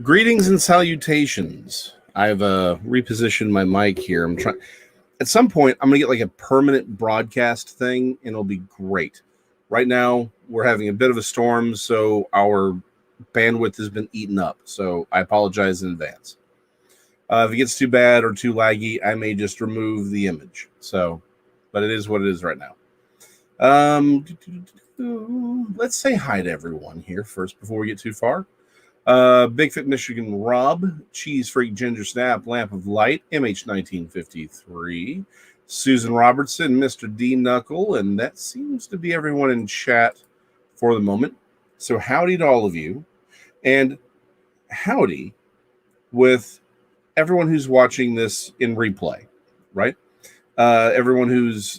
Greetings and salutations. I've repositioned my mic here. I'm trying. At some point, I'm gonna get like a permanent broadcast thing, and it'll be great. Right now, we're having a bit of a storm, so our bandwidth has been eaten up. So I apologize in advance. If it gets too bad or too laggy, I may just remove the image. So, but it is what it is right now. Let's say hi to everyone here first before we get too far. Bigfoot Michigan Rob, Cheese Freak Ginger Snap, Lamp of Light, MH1953, Susan Robertson, Mr. D Knuckle, and that seems to be everyone in chat for the moment. So howdy to all of you, and howdy with everyone who's watching this in replay, right? Everyone who's,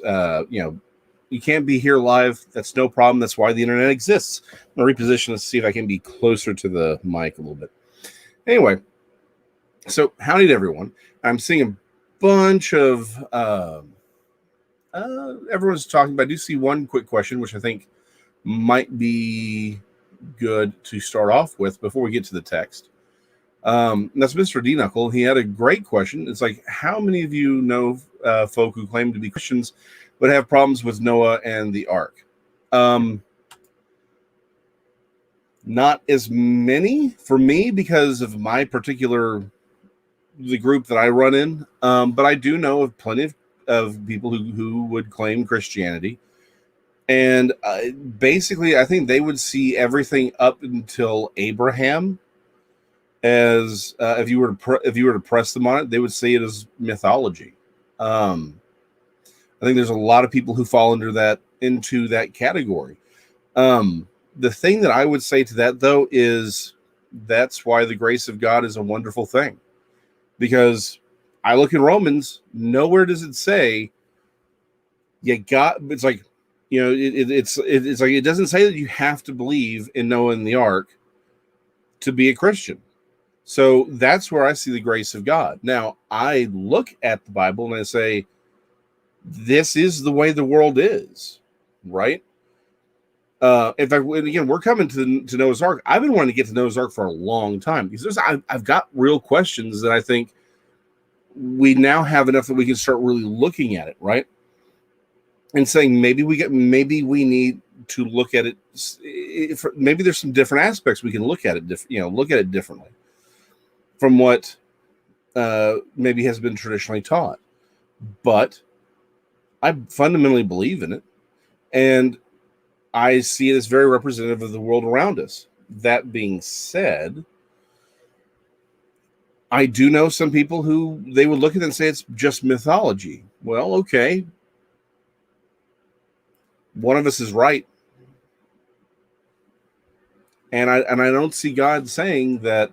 you can't be here live. That's no problem. That's why the internet exists. I'm going to reposition this to see if I can be closer to the mic a little bit. Anyway, so howdy to everyone. I'm seeing a bunch of everyone's talking, but I do see one quick question, which I think might be good to start off with before we get to the text. That's Mr. D Knuckle. He had a great question. It's like, how many of you know folk who claim to be Christians but have problems with Noah and the ark? Not as many for me because of my the group that I run in. But I do know of plenty of people who would claim Christianity. And basically, I think they would see everything up until Abraham as if you were to press them on it, they would see it as mythology. I think there's a lot of people who fall into that category. The thing that I would say to that, though, is that's why the grace of God is a wonderful thing. Because I look in Romans, nowhere does it say you got. It's like, it's like it doesn't say that you have to believe in Noah and the ark to be a Christian. So that's where I see the grace of God. Now, I look at the Bible and I say, this is the way the world is, right? In fact, again, we're coming to Noah's Ark. I've been wanting to get to Noah's Ark for a long time because I've got real questions that I think we now have enough that we can start really looking at it, right? And saying maybe we need to look at it. Maybe there's some different aspects we can look at it. Look at it differently from what maybe has been traditionally taught. But I fundamentally believe in it, and I see it as very representative of the world around us. That being said, I do know some people who they would look at it and say it's just mythology. Well, okay. One of us is right. And I don't see God saying that,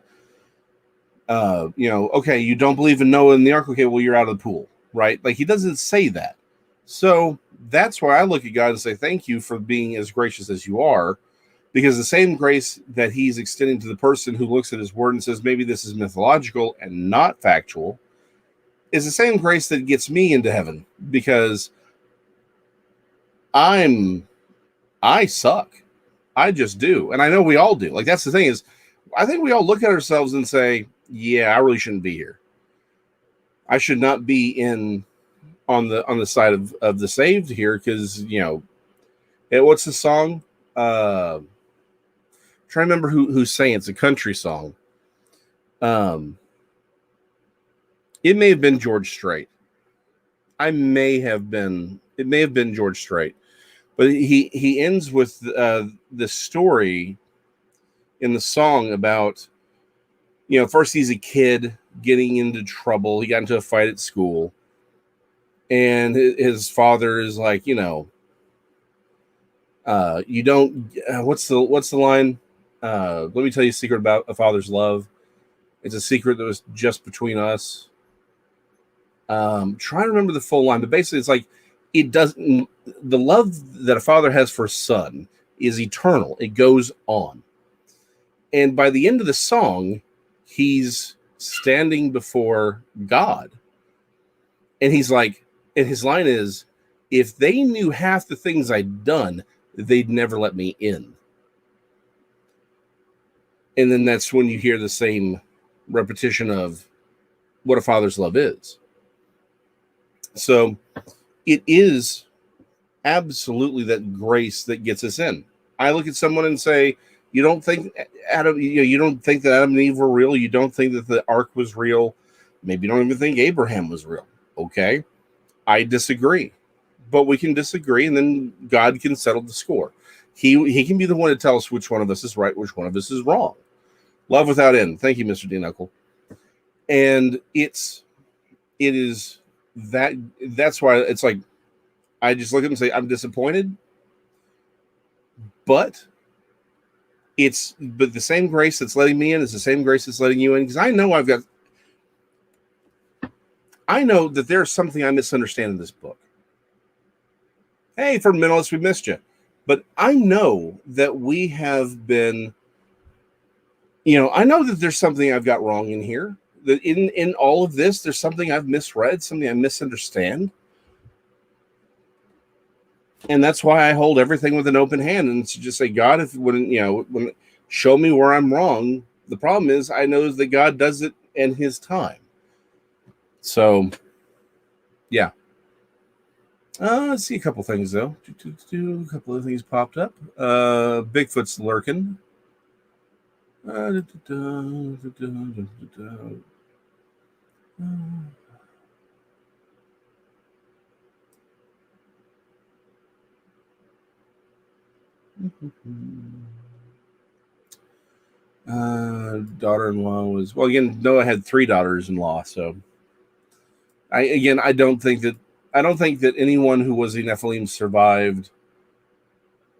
okay, you don't believe in Noah and the ark. Okay, well, you're out of the pool, right? Like, he doesn't say that. So that's why I look at God and say, thank you for being as gracious as you are, because the same grace that he's extending to the person who looks at his word and says, maybe this is mythological and not factual, is the same grace that gets me into heaven, because I suck. I just do. And I know we all do. Like, that's the thing is, I think we all look at ourselves and say, yeah, I really shouldn't be here. I should not be on the side of the saved here, because what's the song? Trying to remember who's saying it's a country song. It may have been George Strait. It may have been George Strait, but he ends with the story in the song about, first he's a kid getting into trouble. He got into a fight at school. And his father is like, you don't. What's the line? Let me tell you a secret about a father's love. It's a secret that was just between us. Trying to remember the full line, but basically, it's like it doesn't. The love that a father has for a son is eternal. It goes on. And by the end of the song, he's standing before God, and he's like. And his line is, if they knew half the things I'd done, they'd never let me in. And then that's when you hear the same repetition of what a father's love is. So it is absolutely that grace that gets us in. I look at someone and say, you don't think Adam, you don't think that Adam and Eve were real. You don't think that the ark was real. Maybe you don't even think Abraham was real. Okay. I disagree, but we can disagree, and then God can settle the score. He can be the one to tell us which one of us is right, which one of us is wrong. Love without end. Thank you, Mr. D Knuckle. And it is that's why it's like I just look at him and say, I'm disappointed, but the same grace that's letting me in is the same grace that's letting you in, because I know that there's something I misunderstand in this book. Hey, for mentalists, we missed you. But I know that we have been, I know that there's something I've got wrong in here. That in all of this, there's something I've misread, something I misunderstand. And that's why I hold everything with an open hand and to just say, God, when show me where I'm wrong. The problem is I know that God does it in his time. So, yeah. Let's see a couple things, though. A couple of things popped up. Bigfoot's lurking. Daughter-in-law was, well, again, Noah had 3 daughters-in-law, so I don't think that anyone who was a Nephilim survived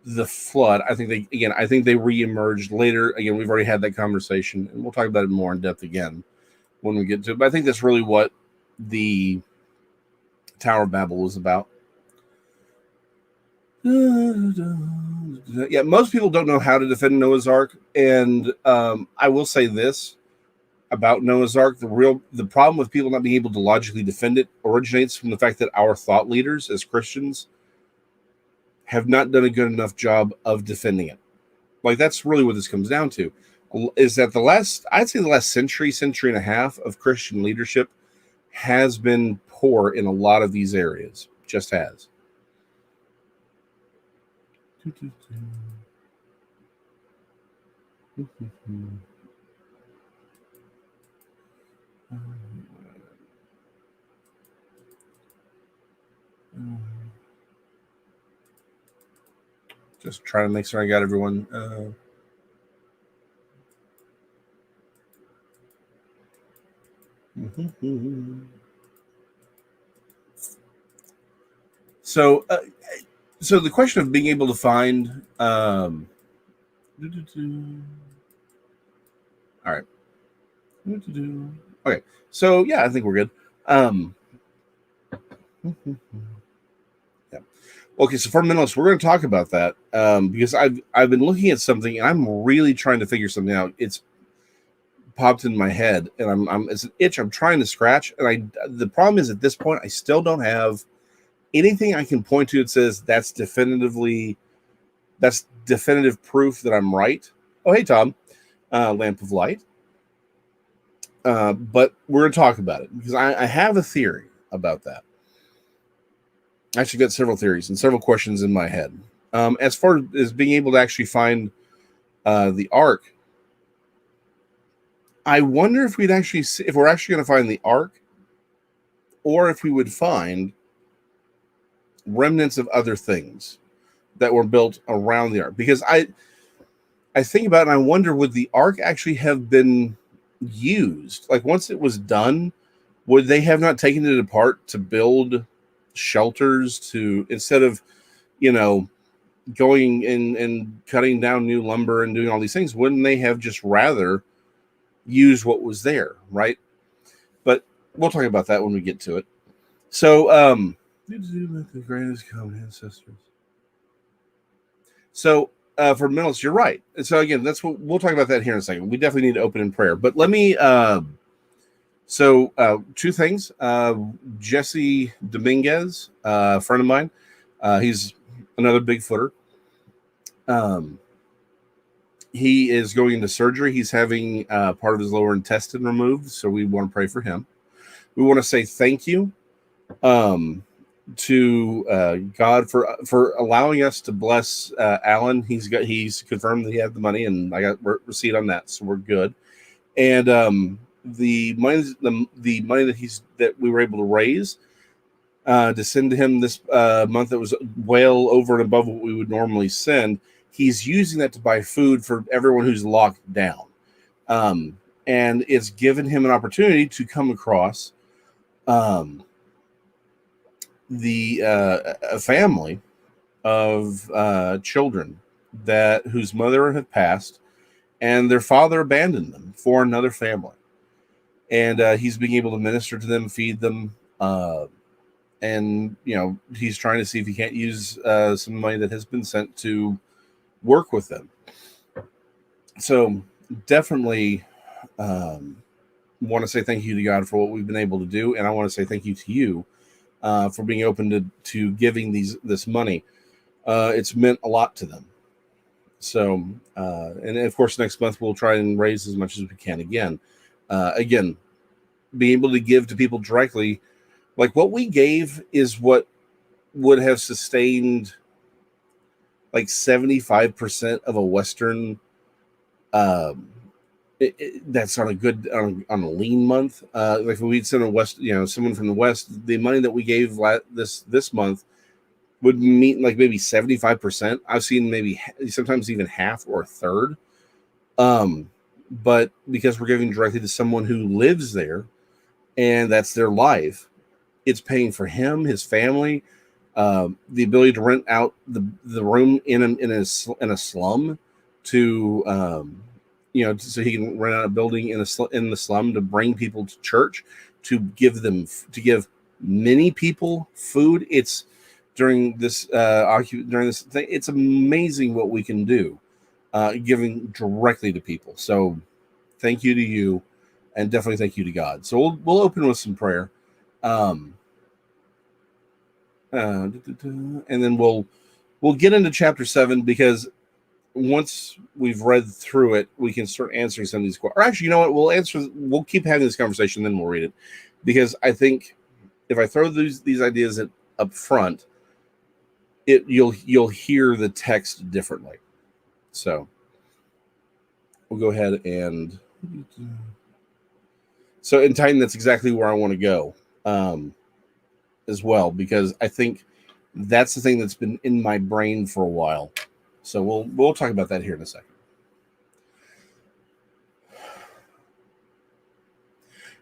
the flood. I think they re-emerged later. Again, we've already had that conversation, and we'll talk about it more in depth again when we get to it. But I think that's really what the Tower of Babel was about. Yeah, most people don't know how to defend Noah's Ark, and I will say this about Noah's Ark: the problem with people not being able to logically defend it originates from the fact that our thought leaders as Christians have not done a good enough job of defending it. Like, that's really what this comes down to. Is that the last century and a half of Christian leadership has been poor in a lot of these areas. Just has. Just trying to make sure I got everyone. So the question of being able to find. All right. Okay. So yeah, I think we're good. Yeah. Okay, so for mentalists, we're going to talk about that because I've been looking at something and I'm really trying to figure something out. It's popped in my head and it's an itch I'm trying to scratch. And the problem is at this point I still don't have anything I can point to that says that's definitive proof that I'm right. Oh, hey Tom, Lamp of Light. But we're going to talk about it because I have a theory about that. I actually got several theories and several questions in my head. As far as being able to actually find the Ark, I wonder if we're actually going to find the Ark, or if we would find remnants of other things that were built around the Ark. Because I think about it and I wonder, would the Ark actually have been used? Like, once it was done, would they have not taken it apart to build shelters instead of going and cutting down new lumber and doing all these things? Wouldn't they have just rather use what was there, right? But we'll talk about that when we get to it. So the greatest common ancestors. So for mentalists, you're right. So again, that's what we'll talk about that here in a second. We definitely need to open in prayer, but let me two things. Jesse Dominguez, a friend of mine, he's another Bigfooter. He is going into surgery. He's having part of his lower intestine removed, so we want to pray for him. We want to say thank you to God for allowing us to bless Alan. He's confirmed that he had the money, and I got receipt on that, so we're good. And the money that we were able to raise to send to him this month, that was well over and above what we would normally send. He's using that to buy food for everyone who's locked down, and it's given him an opportunity to come across a family of children whose mother had passed, and their father abandoned them for another family. And he's being able to minister to them, feed them, and he's trying to see if he can't use some money that has been sent to work with them. So definitely want to say thank you to God for what we've been able to do, and I want to say thank you to you for being open to giving this money. It's meant a lot to them. So, and of course, next month we'll try and raise as much as we can again. Again, being able to give to people directly, like what we gave, is what would have sustained like 75% of a Western. That's on a good on a lean month. Like if we'd send someone from the West, the money that we gave this month would meet like maybe 75%. I've seen maybe sometimes even half or a third. But because we're giving directly to someone who lives there, and that's their life, it's paying for him, his family, the ability to rent out the room in a slum to so he can rent out a building in the slum to bring people to church, to give many people food. It's during this thing, it's amazing what we can do, giving directly to people. So thank you to you, and definitely thank you to God. So we'll open with some prayer, and then we'll get into chapter 7, because once we've read through it, we can start answering some of these questions. Or actually, you know what? We'll keep having this conversation, then we'll read it, because I think if I throw these ideas up front, you'll hear the text differently. So we'll go ahead and so in Titan, that's exactly where I want to go as well, because I think that's the thing that's been in my brain for a while. So we'll talk about that here in a second.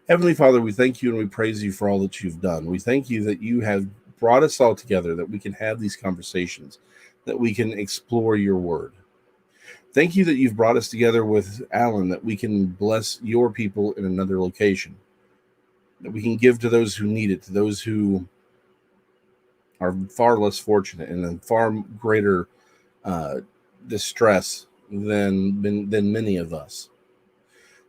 Heavenly Father, we thank you and we praise you for all that you've done. We thank you that you have brought us all together, that we can have these conversations, that we can explore your word. Thank you that you've brought us together with Alan, that we can bless your people in another location, that we can give to those who need it, to those who are far less fortunate and in far greater distress than many of us.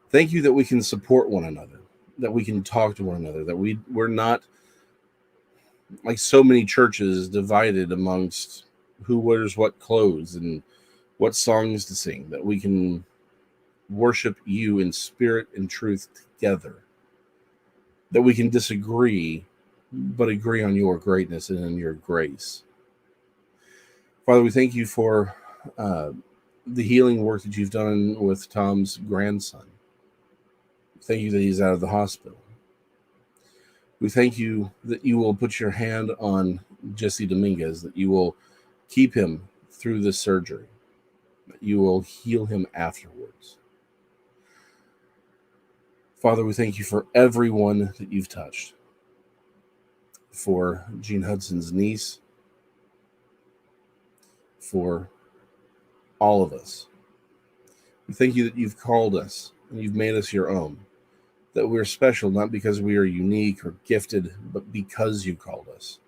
Thank you that we can support one another, that we can talk to one another, that we're not like so many churches divided amongst who wears what clothes and what songs to sing, that we can worship you in spirit and truth together, that we can disagree but agree on your greatness and in your grace. Father, we thank you for the healing work that you've done with Tom's grandson. Thank you that he's out of the hospital. We thank you that you will put your hand on Jesse Dominguez, that you will keep him through this surgery, that you will heal him afterwards. Father, we thank you for everyone that you've touched, for Gene Hudson's niece, for all of us. We thank you that you've called us and you've made us your own, that we're special not because we are unique or gifted, but because you called us.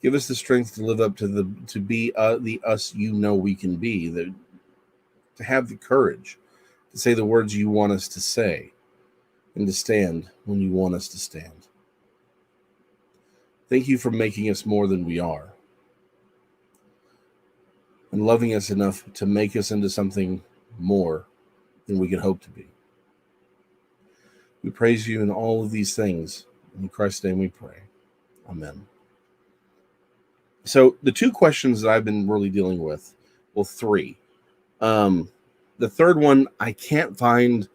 Give us the strength to live up to be the us you know we can be, to have the courage to say the words you want us to say, and to stand when you want us to stand. Thank you for making us more than we are. and loving us enough to make us into something more than we could hope to be. We praise you in all of these things. In Christ's name we pray. Amen. So the two questions that I've been really dealing with, well, three. The third one, I can't find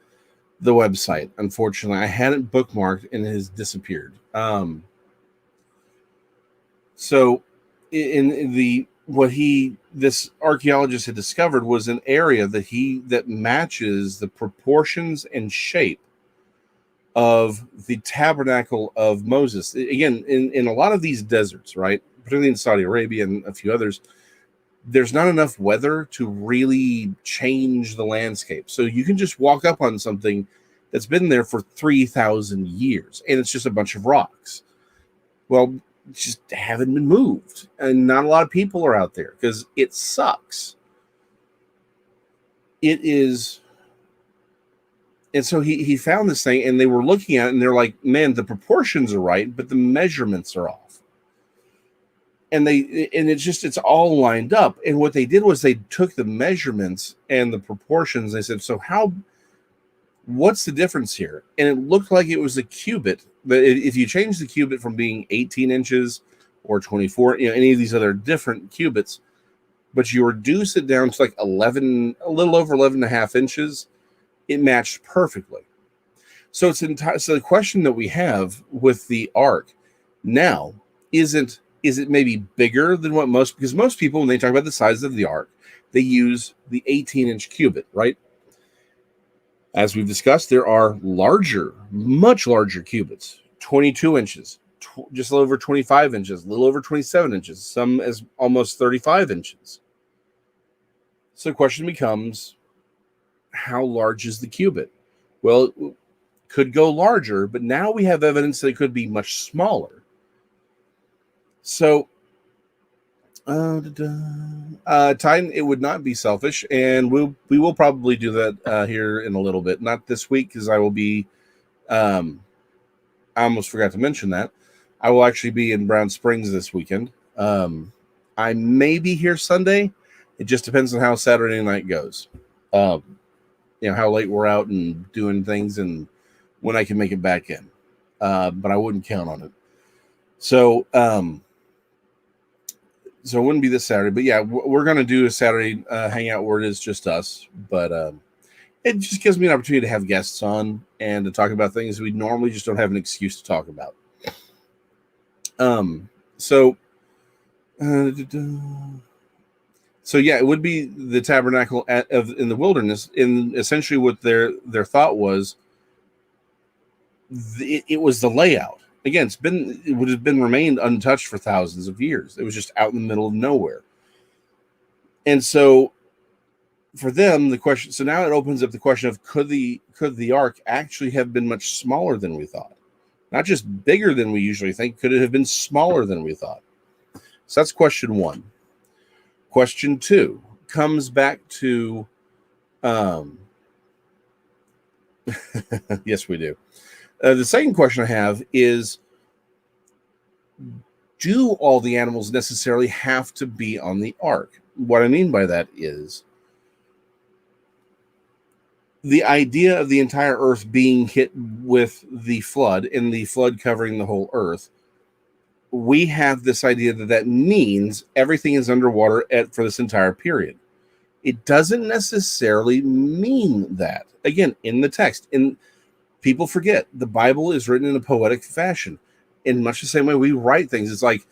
the website, unfortunately. I had it bookmarked and it has disappeared. So this archaeologist had discovered was an area that matches the proportions and shape of the tabernacle of Moses. Again, in a lot of these deserts, right, particularly in Saudi Arabia and a few others, there's not enough weather to really change the landscape. So you can just walk up on something that's been there for 3,000 years, and it's just a bunch of rocks. Well, just haven't been moved, and not a lot of people are out there because it sucks. It is. And so he found this thing, and they were looking at it, and they're like, man, the proportions are right, but the measurements are off. And it's all lined up. And what they did was they took the measurements and the proportions. They said, so what's the difference here? And it looked like it was a cubit. But if you change the cubit from being 18 inches or 24, any of these other different cubits, but you reduce it down to like 11, a little over 11 and a half inches, it matched perfectly. So so the question that we have with the ark now is it maybe bigger than because most people, when they talk about the size of the ark, they use the 18-inch cubit, right? As we've discussed, there are much larger cubits, 22 inches, just a little over 25 inches, a little over 27 inches, some as almost 35 inches. So the question becomes, how large is the cubit? Well, it could go larger, but now we have evidence that it could be much smaller. So, Titan, it would not be selfish, and we will probably do that here in a little bit. Not this week, because I will be. I almost forgot to mention that I will actually be in Brown Springs this weekend. I may be here Sunday. It just depends on how Saturday night goes. How late we're out and doing things, and when I can make it back in. But I wouldn't count on it. So. So it wouldn't be this Saturday, but yeah, we're going to do a Saturday hangout where it is just us. But it just gives me an opportunity to have guests on and to talk about things we normally just don't have an excuse to talk about. So yeah, it would be the tabernacle in the wilderness. In essentially what their thought was, it was the layout. Again, it would have been remained untouched for thousands of years. It was just out in the middle of nowhere. And so for them, the question, so now it opens up the question of could the ark actually have been much smaller than we thought? Not just bigger than we usually think, could it have been smaller than we thought? So that's question one. Question two comes back to yes, we do. The second question I have is, do all the animals necessarily have to be on the ark? What I mean by that is the idea of the entire earth being hit with the flood and the flood covering the whole earth. We have this idea that means everything is underwater for this entire period. It doesn't necessarily mean that. Again, in the text, people forget the Bible is written in a poetic fashion. In much the same way we write things. It's like,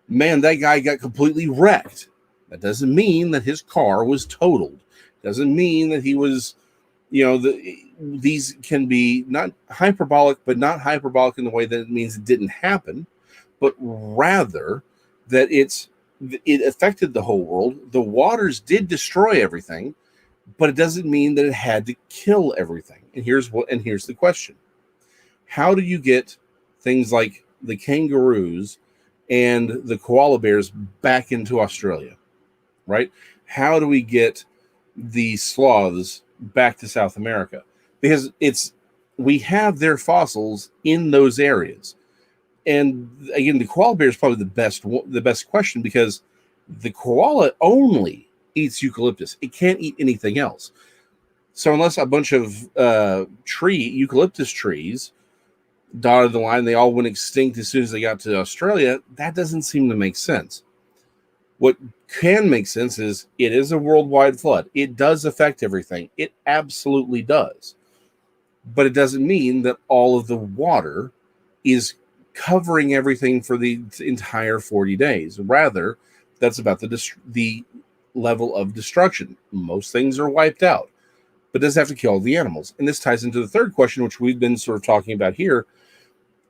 man, that guy got completely wrecked. That doesn't mean that his car was totaled. Doesn't mean that he was, these can be not hyperbolic, but not hyperbolic in the way that it means it didn't happen, but rather that it affected the whole world. The waters did destroy everything, but it doesn't mean that it had to kill everything. And here's the question. How do you get things like the kangaroos and the koala bears back into Australia, right? How do we get the sloths back to South America? Because we have their fossils in those areas. And again, the koala bear is probably the best question, because the koala only eats eucalyptus. It can't eat anything else. So unless a bunch of eucalyptus trees dotted the line, they all went extinct as soon as they got to Australia, that doesn't seem to make sense. What can make sense is it is a worldwide flood. It does affect everything. It absolutely does. But it doesn't mean that all of the water is covering everything for the entire 40 days. Rather, that's about the level of destruction. Most things are wiped out, but it does have to kill all the animals. And this ties into the third question, which we've been sort of talking about here.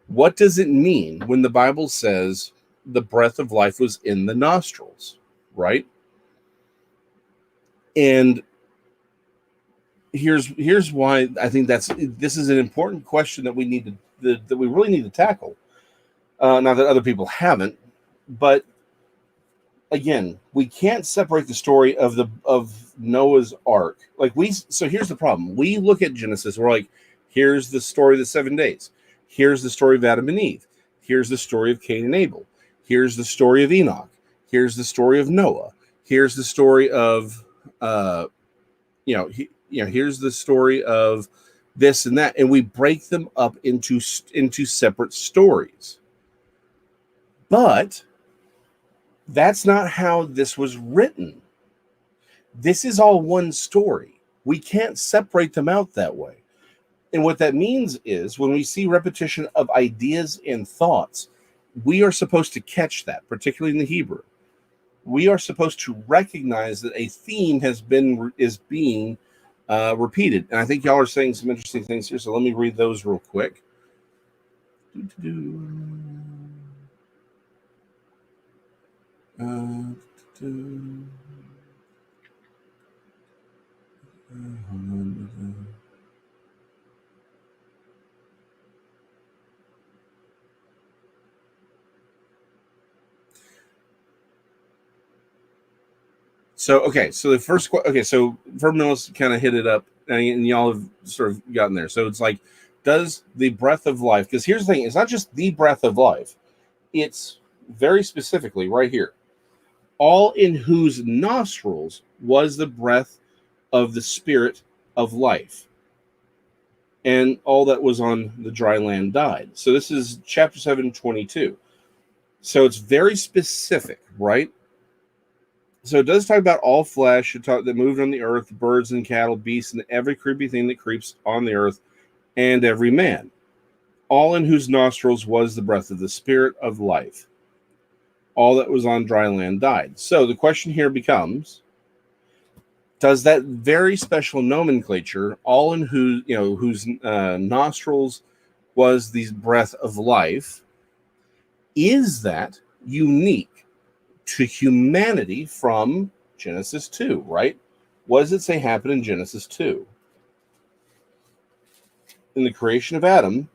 What does it mean when the Bible says the breath of life was in the nostrils, right? And here's why I think this is an important question that we need that we really need to tackle. Not that other people haven't, but again, we can't separate the story of Noah's Ark. So here's the problem. We look at Genesis, we're like, here's the story of the 7 days. Here's the story of Adam and Eve. Here's the story of Cain and Abel. Here's the story of Enoch. Here's the story of Noah. Here's the story of here's the story of this and that, and we break them up into separate stories. But that's not how this was written. This is all one story. We can't separate them out that way. And what that means is when we see repetition of ideas and thoughts, we are supposed to catch that, particularly in the Hebrew. We are supposed to recognize that a theme is being repeated. And I think y'all are saying some interesting things here, so let me read those real quick. So the first so Vermelis kind of hit it up, and y'all have sort of gotten there. So it's like, does the breath of life? Because here's the thing: it's not just the breath of life; it's very specifically right here. All in whose nostrils was the breath of the spirit of life, and all that was on the dry land died. So this is chapter 7:22. So it's very specific, right? So it does talk about all flesh that moved on the earth, birds and cattle, beasts, and every creepy thing that creeps on the earth, and every man, all in whose nostrils was the breath of the spirit of life. All that was on dry land died. So the question here becomes, does that very special nomenclature, all in whose nostrils was the breath of life, is that unique to humanity from Genesis 2, right? What does it say happened in Genesis 2? In the creation of Adam,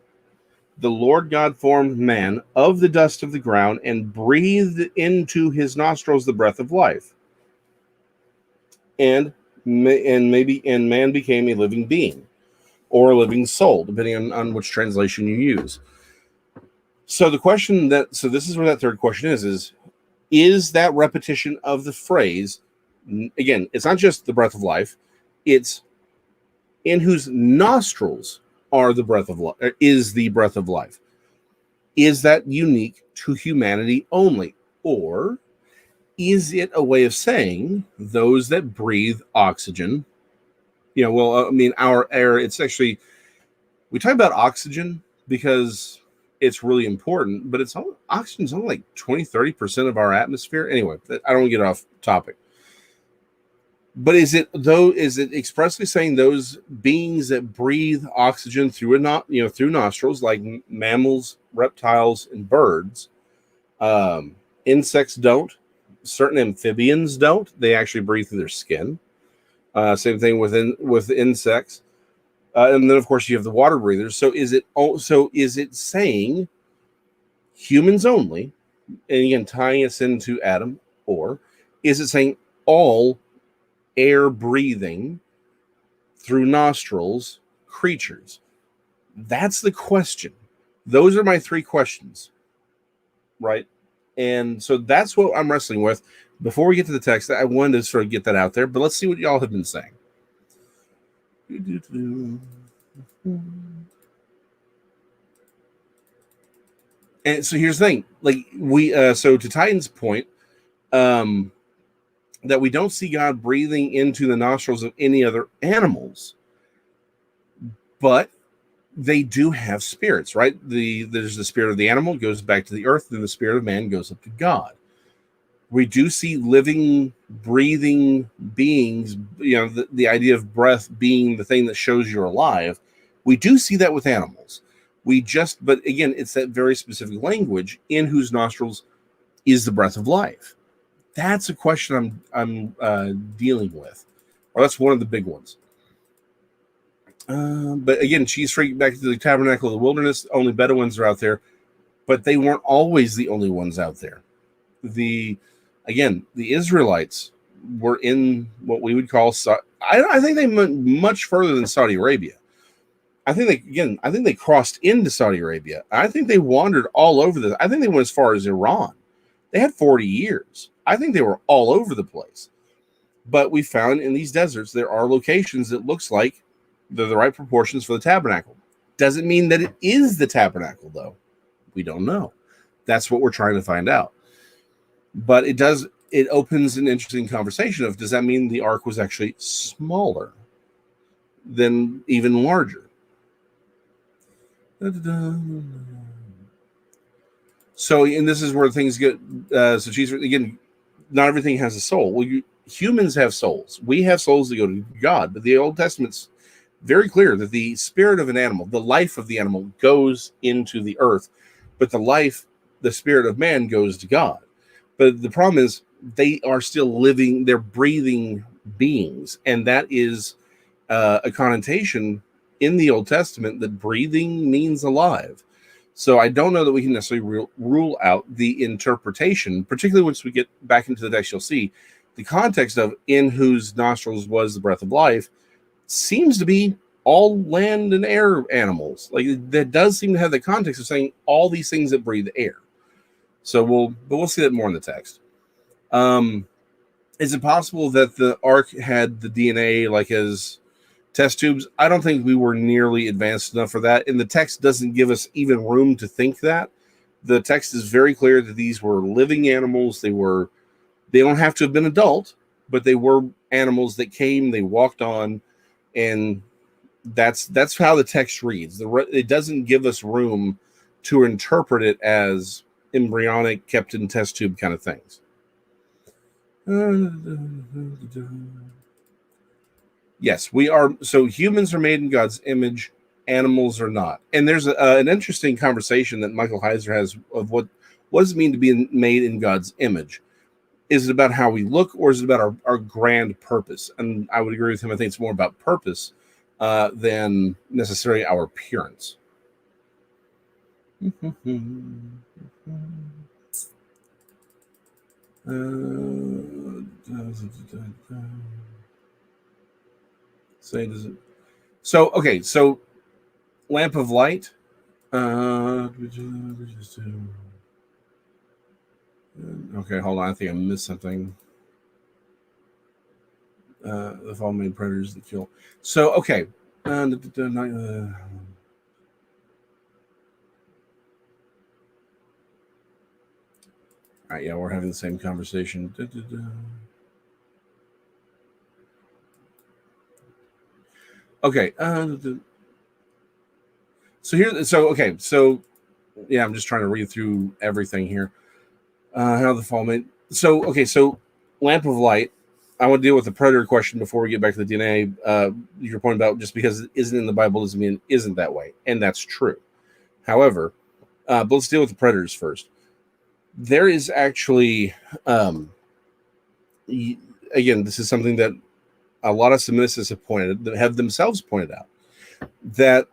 the Lord God formed man of the dust of the ground and breathed into his nostrils the breath of life. And man became a living being or a living soul, depending on which translation you use. So this is where that third question is that repetition of the phrase, again, it's not just the breath of life, it's in whose nostrils are the breath of life, is the breath of life. Is that unique to humanity only? Or is it a way of saying those that breathe oxygen? Our air, it's actually, we talk about oxygen because it's really important, but oxygen's only like 20-30% of our atmosphere. Anyway, I don't want to get off topic. But is it expressly saying those beings that breathe oxygen through nostrils, like mammals, reptiles, and birds? Insects don't. Certain amphibians don't. They actually breathe through their skin. Same thing with insects. And then, of course, you have the water breathers. So is it saying humans only, and again, tying us into Adam, or is it saying all air breathing through nostrils creatures? That's the question. Those are my three questions, right? And so that's what I'm wrestling with. Before we get to the text, I wanted to sort of get that out there, but let's see what y'all have been saying. And so here's the thing, like so to Titan's point, that we don't see God breathing into the nostrils of any other animals, but they do have spirits, right? There's the spirit of the animal goes back to the earth, and the spirit of man goes up to God. We do see living, breathing beings, the idea of breath being the thing that shows you're alive. We do see that with animals. But again, it's that very specific language, in whose nostrils is the breath of life. That's a question I'm dealing with, or that's one of the big ones. But again, she's freaked back to the tabernacle of the wilderness. Only Bedouins are out there, but they weren't always the only ones out there. The Israelites were in what we would call, I think they went much further than Saudi Arabia. I think they crossed into Saudi Arabia. I think they wandered all over I think they went as far as Iran. They had 40 years. I think they were all over the place. But we found in these deserts, there are locations that looks like they're the right proportions for the tabernacle. Doesn't mean that it is the tabernacle, though. We don't know. That's what we're trying to find out. But it opens an interesting conversation of, does that mean the ark was actually smaller than even larger? So, and this is where things get, so she's, again, not everything has a soul. Well, humans have souls. We have souls that go to God, but the Old Testament's very clear that the spirit of an animal, the life of the animal, goes into the earth, but the spirit of man goes to God. But the problem is, they are still living, they're breathing beings, and that is a connotation in the Old Testament that breathing means alive. So I don't know that we can necessarily rule out the interpretation, particularly once we get back into the text. You'll see the context of in whose nostrils was the breath of life seems to be all land and air animals. Like, that does seem to have the context of saying all these things that breathe air. So we'll see that more in the text. Is it possible that the ark had the DNA like as test tubes? I don't think we were nearly advanced enough for that, and the text doesn't give us even room to think that. The text is very clear that these were living animals. They don't have to have been adult, but they were animals that came, they walked on, and that's how the text reads. It doesn't give us room to interpret it as embryonic, kept in test tube kind of things. Yes, we are. So humans are made in God's image. Animals are not. And there's an interesting conversation that Michael Heiser has of what does it mean to be made in God's image? Is it about how we look, or is it about our grand purpose? And I would agree with him. I think it's more about purpose than necessarily our appearance. So okay, so lamp of light. Okay, hold on. I think I missed something. The fall made predators that kill. So okay. All right, yeah, we're having the same conversation. Okay. So yeah, I'm just trying to read through everything here. How the fall made. So lamp of light. I want to deal with the predator question before we get back to the DNA. Your point about just because it isn't in the Bible doesn't mean it isn't that way, and that's true. However, but let's deal with the predators first. There is actually, again, this is something that a lot of seminarists have themselves pointed out, that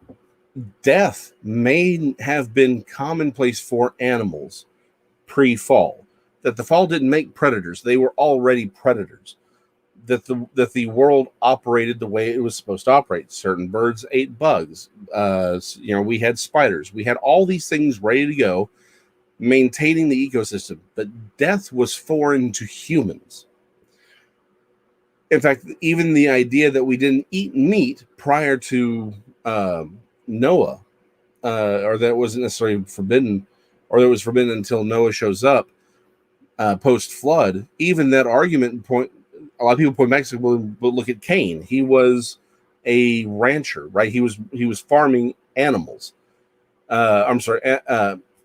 death may have been commonplace for animals pre-fall. That the fall didn't make predators; they were already predators. That the world operated the way it was supposed to operate. Certain birds ate bugs. We had spiders. We had all these things ready to go. maintaining the ecosystem, but death was foreign to humans. In fact, even the idea that we didn't eat meat prior to Noah, or that it wasn't necessarily forbidden, or that it was forbidden until Noah shows up post-flood, even that argument point, a lot of people point back to, well, but look at Cain. He was a rancher, right? He was farming animals. I'm sorry,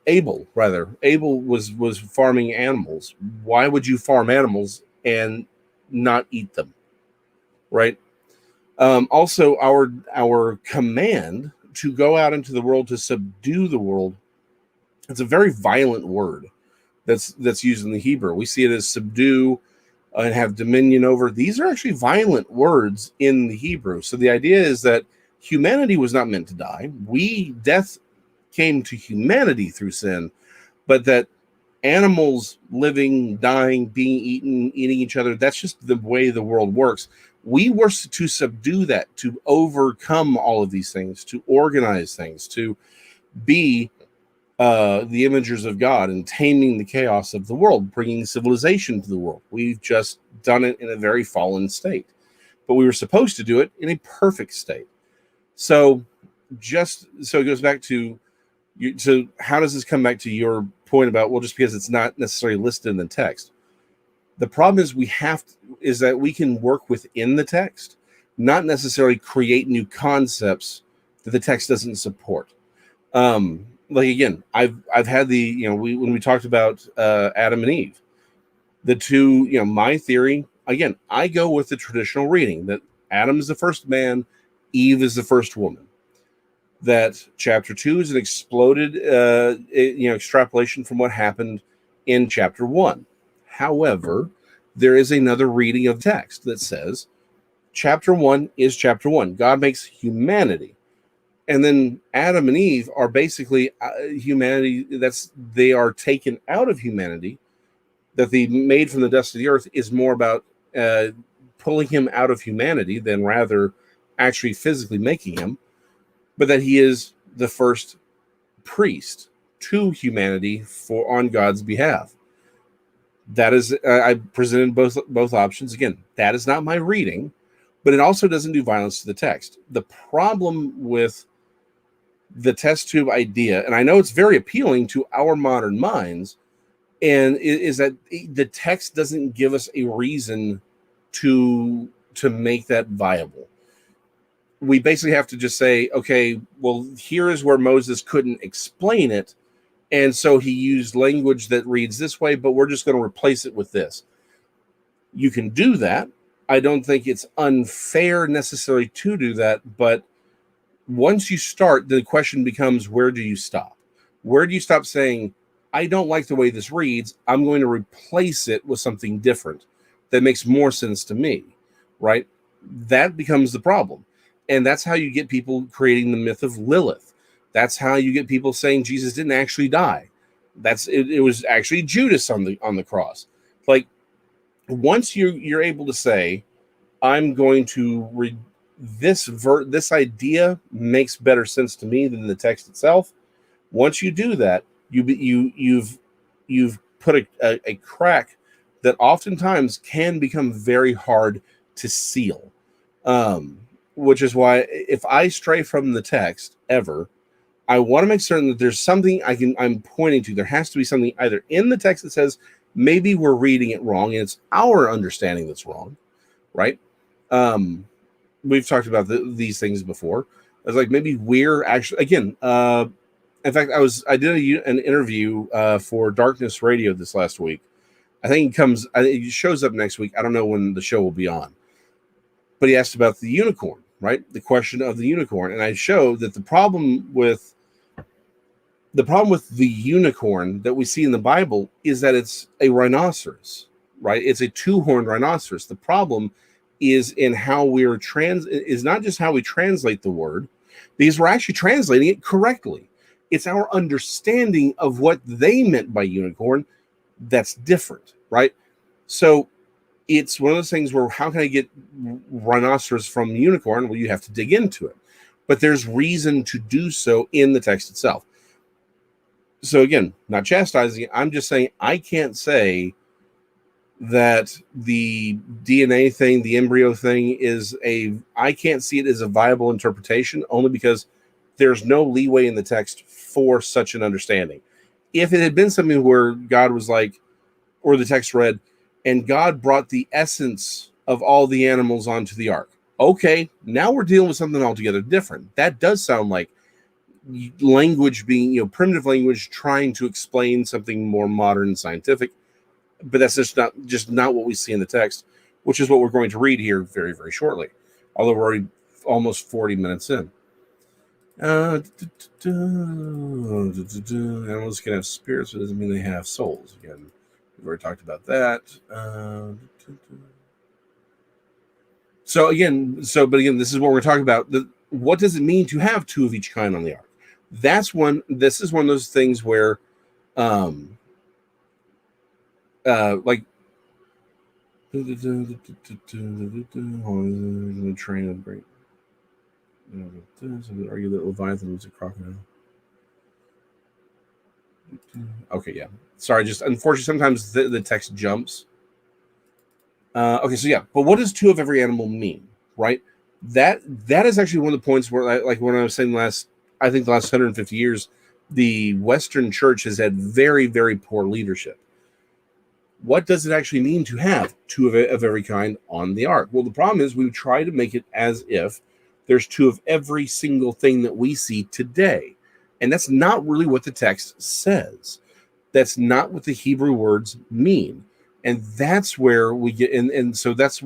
Abel, rather. Abel was farming animals. Why would you farm animals and not eat them, right? Also, our command to go out into the world to subdue the world, it's a very violent word that's used in the Hebrew. We see it as subdue and have dominion over. These are actually violent words in the Hebrew. So the idea is that humanity was not meant to die. Death came to humanity through sin, but that animals living, dying, being eaten, eating each other, that's just the way the world works. We were to subdue that, to overcome all of these things, to organize things, to be the imagers of God and taming the chaos of the world, bringing civilization to the world. We've just done it in a very fallen state, but we were supposed to do it in a perfect state. So it goes back to you. So how does this come back to your point about, well, just because it's not necessarily listed in the text? The problem is that we can work within the text, not necessarily create new concepts that the text doesn't support. Like again, I've had when we talked about Adam and Eve, the two, my theory, again, I go with the traditional reading that Adam is the first man, Eve is the first woman. That chapter 2 is an exploded extrapolation from what happened in chapter 1. However, there is another reading of text that says chapter 1 is chapter 1. God makes humanity. And then Adam and Eve are basically humanity. They are taken out of humanity. That the made from the dust of the earth is more about pulling him out of humanity than rather actually physically making him. But that he is the first priest to humanity on God's behalf. That is, I presented both options. Again, that is not my reading, but it also doesn't do violence to the text. The problem with the test tube idea, and I know it's very appealing to our modern minds, and is that the text doesn't give us a reason to make that viable. We basically have to just say, okay, well, here is where Moses couldn't explain it, and so he used language that reads this way, but we're just going to replace it with this. You can do that. I don't think it's unfair necessarily to do that, but once you start, the question becomes, where do you stop? Where do you stop saying, I don't like the way this reads, I'm going to replace it with something different that makes more sense to me, right? That becomes the problem. And that's how you get people creating the myth of Lilith. That's how you get people saying Jesus didn't actually die. It was actually Judas on the cross. Like, once you're able to say, I'm going to read this idea makes better sense to me than the text itself. Once you do that, you've put a crack that oftentimes can become very hard to seal. Which is why if I stray from the text ever, I want to make certain that there's something I'm pointing to. There has to be something either in the text that says maybe we're reading it wrong and it's our understanding that's wrong, right? We've talked about these things before. I was like, maybe we're actually, again, in fact, I did an interview for Darkness Radio this last week. I think it shows up next week. I don't know when the show will be on. But he asked about the unicorn, right? The question of the unicorn. And I showed that the problem with the unicorn that we see in the Bible is that it's a rhinoceros, right? It's a two-horned rhinoceros. The problem is in how is not just how we translate the word, because we're actually translating it correctly. It's our understanding of what they meant by unicorn that's different, right? So it's one of those things where how can I get rhinoceros from unicorn? Well, you have to dig into it. But there's reason to do so in the text itself. So again, not chastising. I'm just saying I can't say that the DNA thing, the embryo thing, I can't see it as a viable interpretation, only because there's no leeway in the text for such an understanding. If it had been something where God was like, or the text read, and God brought the essence of all the animals onto the ark. Okay, now we're dealing with something altogether different. That does sound like language being, primitive language trying to explain something more modern and scientific. But that's just not what we see in the text, which is what we're going to read here very, very shortly. Although we're already almost 40 minutes in. Animals can have spirits, but it doesn't mean they have souls. Again, we've already talked about that. But again, this is what we're talking about. What does it mean to have two of each kind on the ark? This is one of those things where, like, train of break. Argue that Leviathan was a crocodile. Okay, yeah. Sorry, just unfortunately sometimes the text jumps. Okay, so yeah, but what does two of every animal mean, right? That is actually one of the points where, like when I was saying I think the last 150 years, the Western Church has had very, very poor leadership. What does it actually mean to have two of every kind on the ark? Well, the problem is we try to make it as if there's two of every single thing that we see today. And that's not really what the text says. That's not what the Hebrew words mean. And that's where we get, and so that's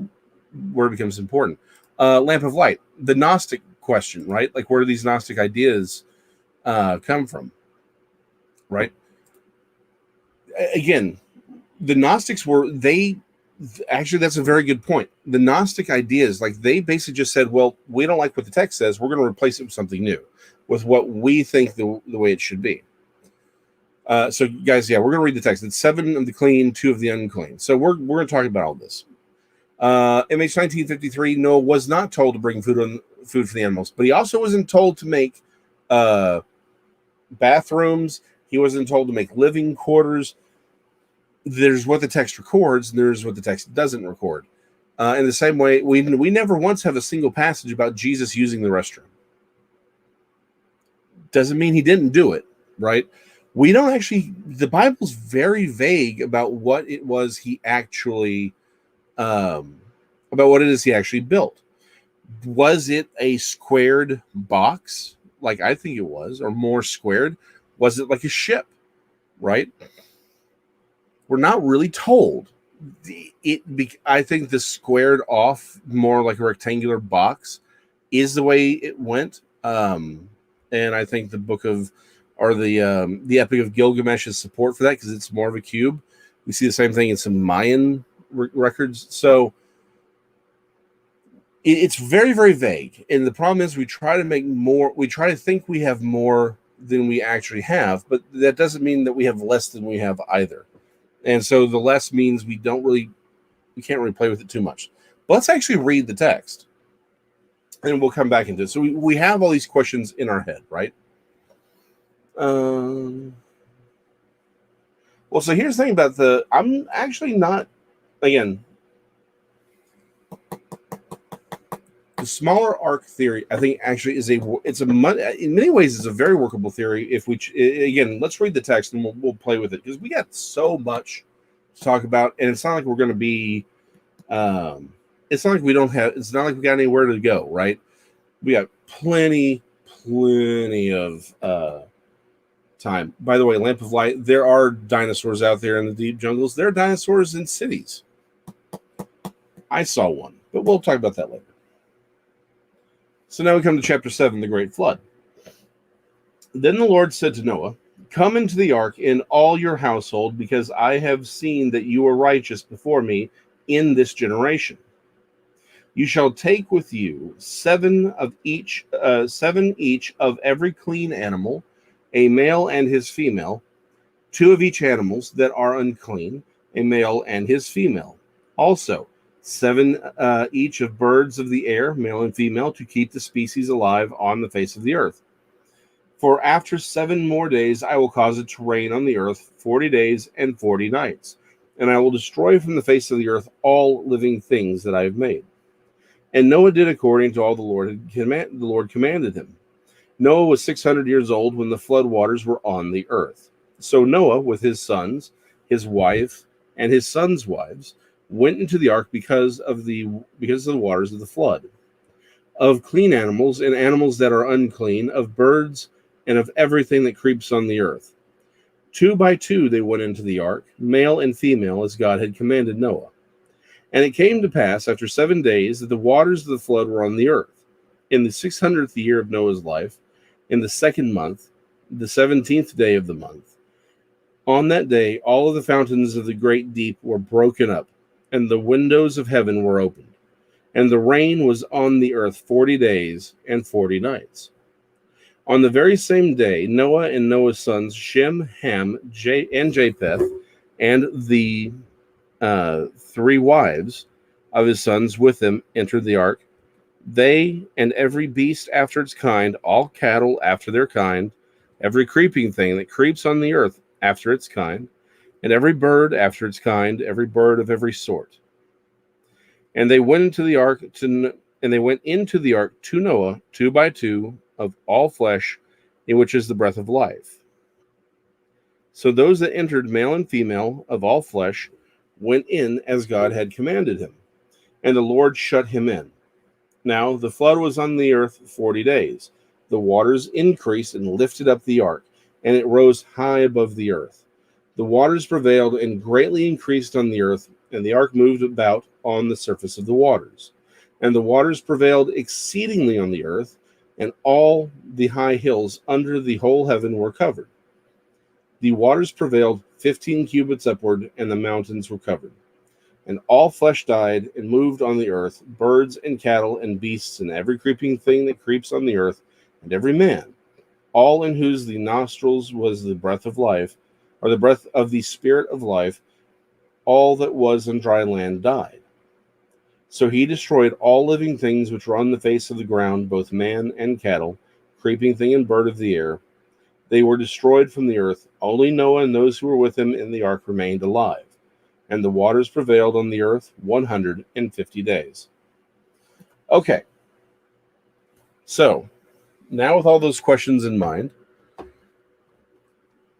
where it becomes important. Lamp of light, the Gnostic question, right? Like, where do these Gnostic ideas come from, right? Again, the Gnostics actually, that's a very good point. The Gnostic ideas, like, they basically just said, well, we don't like what the text says. We're going to replace it with something new, with what we think the way it should be. So, guys, yeah, we're going to read the text. It's 7 of the clean, 2 of the unclean. So we're going to talk about all this. MH 1953, Noah was not told to bring food for the animals, but he also wasn't told to make bathrooms. He wasn't told to make living quarters. There's what the text records, and there's what the text doesn't record. In the same way, we never once have a single passage about Jesus using the restroom. Doesn't mean he didn't do it, right? We don't actually, the Bible's very vague about what it was he actually, about what it is he actually built. Was it a squared box, like I think it was, or more squared? Was it like a ship, right? We're not really told. I think the squared off, more like a rectangular box, is the way it went. And I think the the Epic of Gilgamesh is support for that, because it's more of a cube. We see the same thing in some Mayan records. So it's very, very vague. And the problem is we try to think we have more than we actually have, but that doesn't mean that we have less than we have either. And so the less means we can't really play with it too much. But let's actually read the text, and we'll come back into it. So we have all these questions in our head, right? Well, so here's the thing about I'm actually not, again, the smaller arc theory, I think actually in many ways it's a very workable theory. Again, let's read the text and we'll play with it, because we got so much to talk about, and it's not like we're going to be, it's not like we got anywhere to go, right? We got plenty of time. By the way, Lamp of Light, there are dinosaurs out there in the deep jungles. There are dinosaurs in cities. I saw one, but we'll talk about that later. So now we come to chapter 7, the Great Flood. Then the Lord said to Noah, "Come into the ark in all your household, because I have seen that you are righteous before me in this generation. You shall take with you 7 each of every clean animal, a male and his female, 2 of each animals that are unclean, a male and his female. Also 7 each of birds of the air, male and female, to keep the species alive on the face of the earth. For after 7 more days I will cause it to rain on the earth 40 days and 40 nights, and I will destroy from the face of the earth all living things that I have made. And Noah did according to all the Lord commanded him. Noah was 600 years old when the flood waters were on the earth. So Noah, with his sons, his wife, and his sons' wives, went into the ark because of the waters of the flood, of clean animals and animals that are unclean, of birds and of everything that creeps on the earth. 2 by 2 they went into the ark, male and female, as God had commanded Noah. And it came to pass after 7 days that the waters of the flood were on the earth. In the 600th year of Noah's life, in the 2nd month, the 17th day of the month. On that day, all of the fountains of the great deep were broken up, and the windows of heaven were opened. And the rain was on the earth 40 days and 40 nights. On the very same day, Noah and Noah's sons, Shem, Ham, and Japheth, and the 3 wives of his sons with them entered the ark. They and every beast after its kind, all cattle after their kind, every creeping thing that creeps on the earth after its kind, and every bird after its kind, every bird of every sort. And they went into the ark to Noah 2 by 2 of all flesh, in which is the breath of life. So those that entered, male and female of all flesh, went in as God had commanded him, and the Lord shut him in. Now the flood was on the earth 40 days. The waters increased and lifted up the ark, and it rose high above the earth. The waters prevailed and greatly increased on the earth, and the ark moved about on the surface of the waters. And the waters prevailed exceedingly on the earth, and all the high hills under the whole heaven were covered. The waters prevailed 15 cubits upward, and the mountains were covered. And all flesh died and moved on the earth, birds and cattle and beasts and every creeping thing that creeps on the earth, and every man, all in whose the nostrils was the breath of life, or the breath of the spirit of life, all that was on dry land died. So he destroyed all living things which were on the face of the ground, both man and cattle, creeping thing and bird of the air. They were destroyed from the earth. Only Noah and those who were with him in the ark remained alive. And the waters prevailed on the earth 150 days. Okay. So, now with all those questions in mind,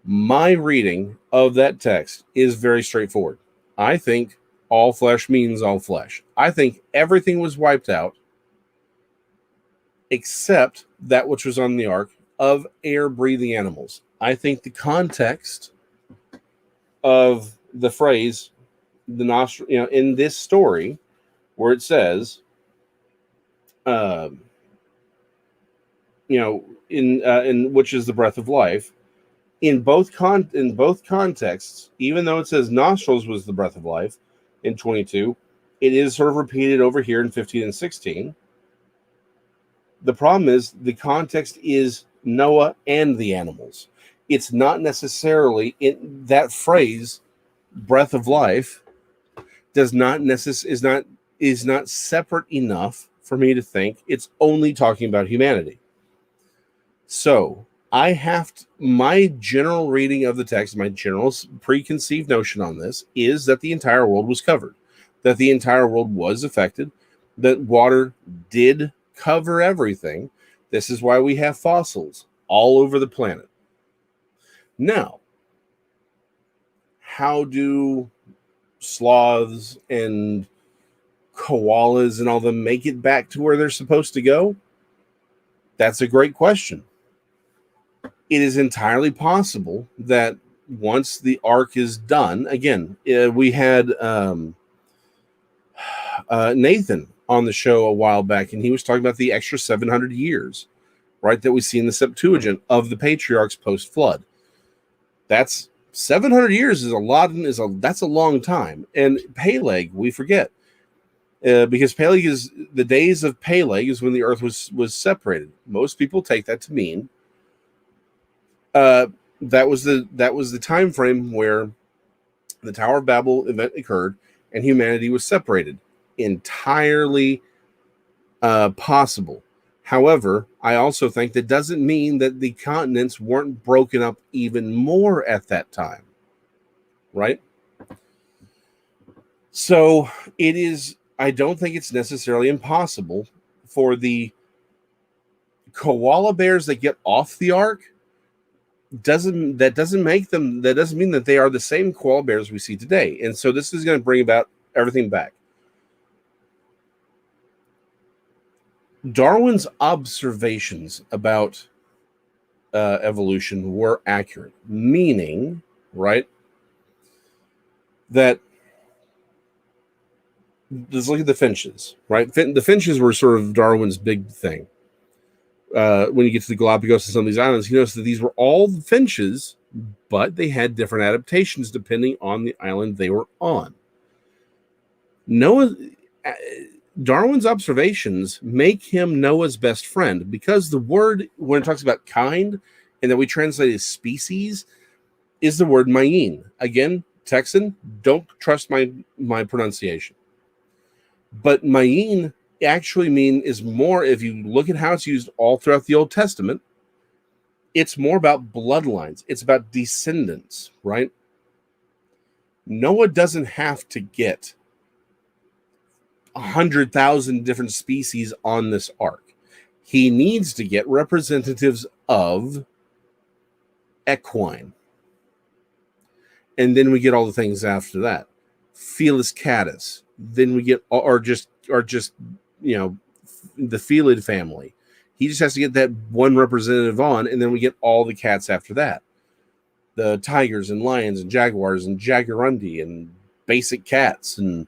my reading of that text is very straightforward. I think all flesh means all flesh. I think everything was wiped out except that which was on the ark of air-breathing animals. I think the context of the phrase, the nostril, in this story, where it says, in which is the breath of life, in both contexts, even though it says nostrils was the breath of life in 22, it is sort of repeated over here in 15 and 16. The problem is the context is Noah and the animals. It's not necessarily in that phrase, breath of life, is not separate enough for me to think it's only talking about humanity. So my general reading of the text, my general preconceived notion on this is that the entire world was covered, that the entire world was affected, that water did cover everything. This is why we have fossils all over the planet. Now, how do sloths and koalas and all them make it back to where they're supposed to go? That's a great question. It is entirely possible that once the ark is done, again, we had Nathan on the show a while back, and he was talking about the extra 700 years, right, that we see in the Septuagint of the patriarchs post-flood. That's 700 years is a lot. That's a long time. And Peleg, we forget, because Peleg is the days of Peleg is when the earth was separated. Most people take that to mean that was the time frame where the Tower of Babel event occurred and humanity was separated. Entirely possible. However, I also think that doesn't mean that the continents weren't broken up even more at that time, right? So it is, I don't think it's necessarily impossible for the koala bears that get off the ark, doesn't mean that they are the same koala bears we see today. And so this is going to bring about everything back. Darwin's observations about evolution were accurate, meaning, right, that let's look at the finches, right? The finches were sort of Darwin's big thing. When you get to the Galapagos and some of these islands, you notice that these were all finches, but they had different adaptations depending on the island they were on. Darwin's observations make him Noah's best friend, because the word, when it talks about kind and that we translate as species, is the word ma'in. Again, Texan, don't trust my pronunciation. But ma'in actually is more, if you look at how it's used all throughout the Old Testament, it's more about bloodlines. It's about descendants, right? Noah doesn't have to get 100,000 different species on this ark. He needs to get representatives of equine. And then we get all the things after that. Felis catus. Then we get, or just the felid family. He just has to get that one representative on, and then we get all the cats after that. The tigers and lions and jaguars and jaguarundi and basic cats and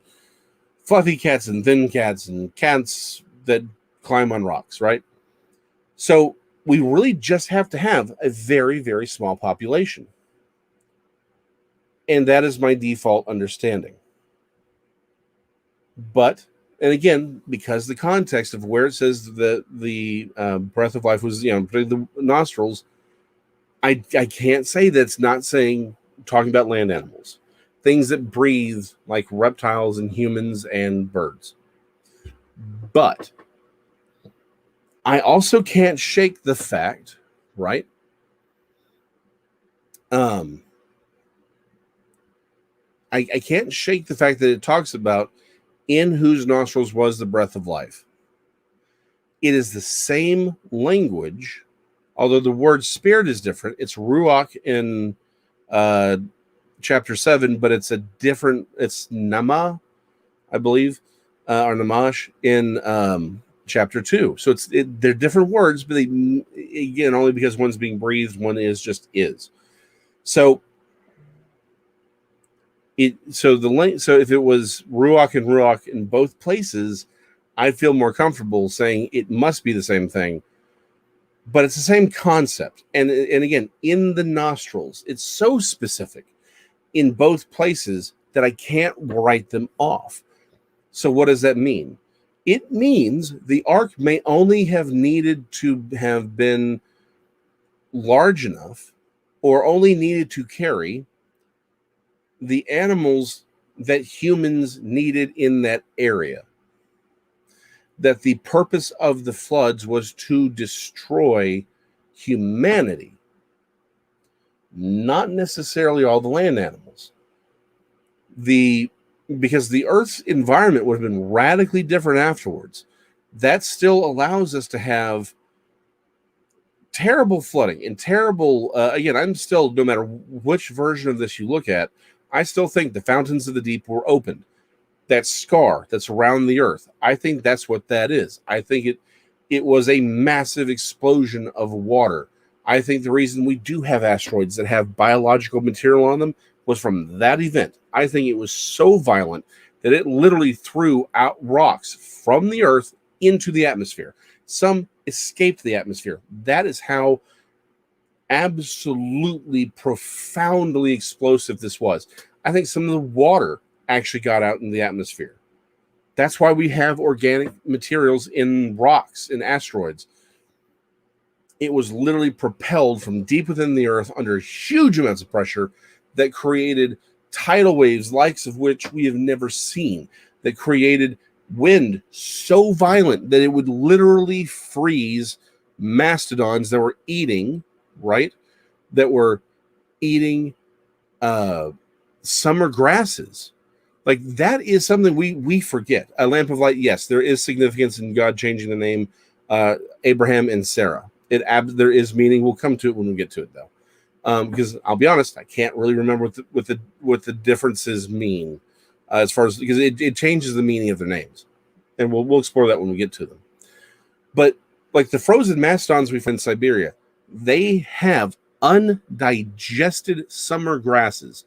fluffy cats and thin cats and cats that climb on rocks, right? So we really just have to have a very, very small population. And that is my default understanding. But, and again, because the context of where it says that the breath of life was, particularly the nostrils, I can't say that's not talking about land animals. Things that breathe, like reptiles and humans and birds. But I also can't shake the fact, right? I can't shake the fact that it talks about in whose nostrils was the breath of life. It is the same language, although the word spirit is different. It's ruach in chapter 7, but it's it's nama, I believe, or namash in chapter 2. So they're different words, but again, only because one's being breathed, one is. So if it was ruach and ruach in both places, I'd feel more comfortable saying it must be the same thing. But it's the same concept. And again, in the nostrils, it's so specific in both places that I can't write them off. So what does that mean? It means the ark may only have needed to have been large enough, or only needed to carry the animals that humans needed in that area. That the purpose of the floods was to destroy humanity, not necessarily all the land animals. Because the Earth's environment would have been radically different afterwards. That still allows us to have terrible flooding and terrible, again, I'm still, no matter which version of this you look at, I still think the fountains of the deep were opened. That scar that's around the Earth, I think that's what that is. I think it was a massive explosion of water. I think the reason we do have asteroids that have biological material on them was from that event. I think it was so violent that it literally threw out rocks from the Earth into the atmosphere. Some escaped the atmosphere. That is how absolutely profoundly explosive this was. I think some of the water actually got out in the atmosphere. That's why we have organic materials in rocks and asteroids. It was literally propelled from deep within the Earth under huge amounts of pressure that created tidal waves, likes of which we have never seen, that created wind so violent that it would literally freeze mastodons that were eating, right? That were eating summer grasses. Like, that is something we forget. A lamp of light, yes, there is significance in God changing the name Abraham and Sarah. There is meaning. We'll come to it when we get to it, though, because I'll be honest, I can't really remember what the differences mean as far as, because it changes the meaning of their names, and we'll explore that when we get to them. But like the frozen mastodons we find in Siberia, they have undigested summer grasses,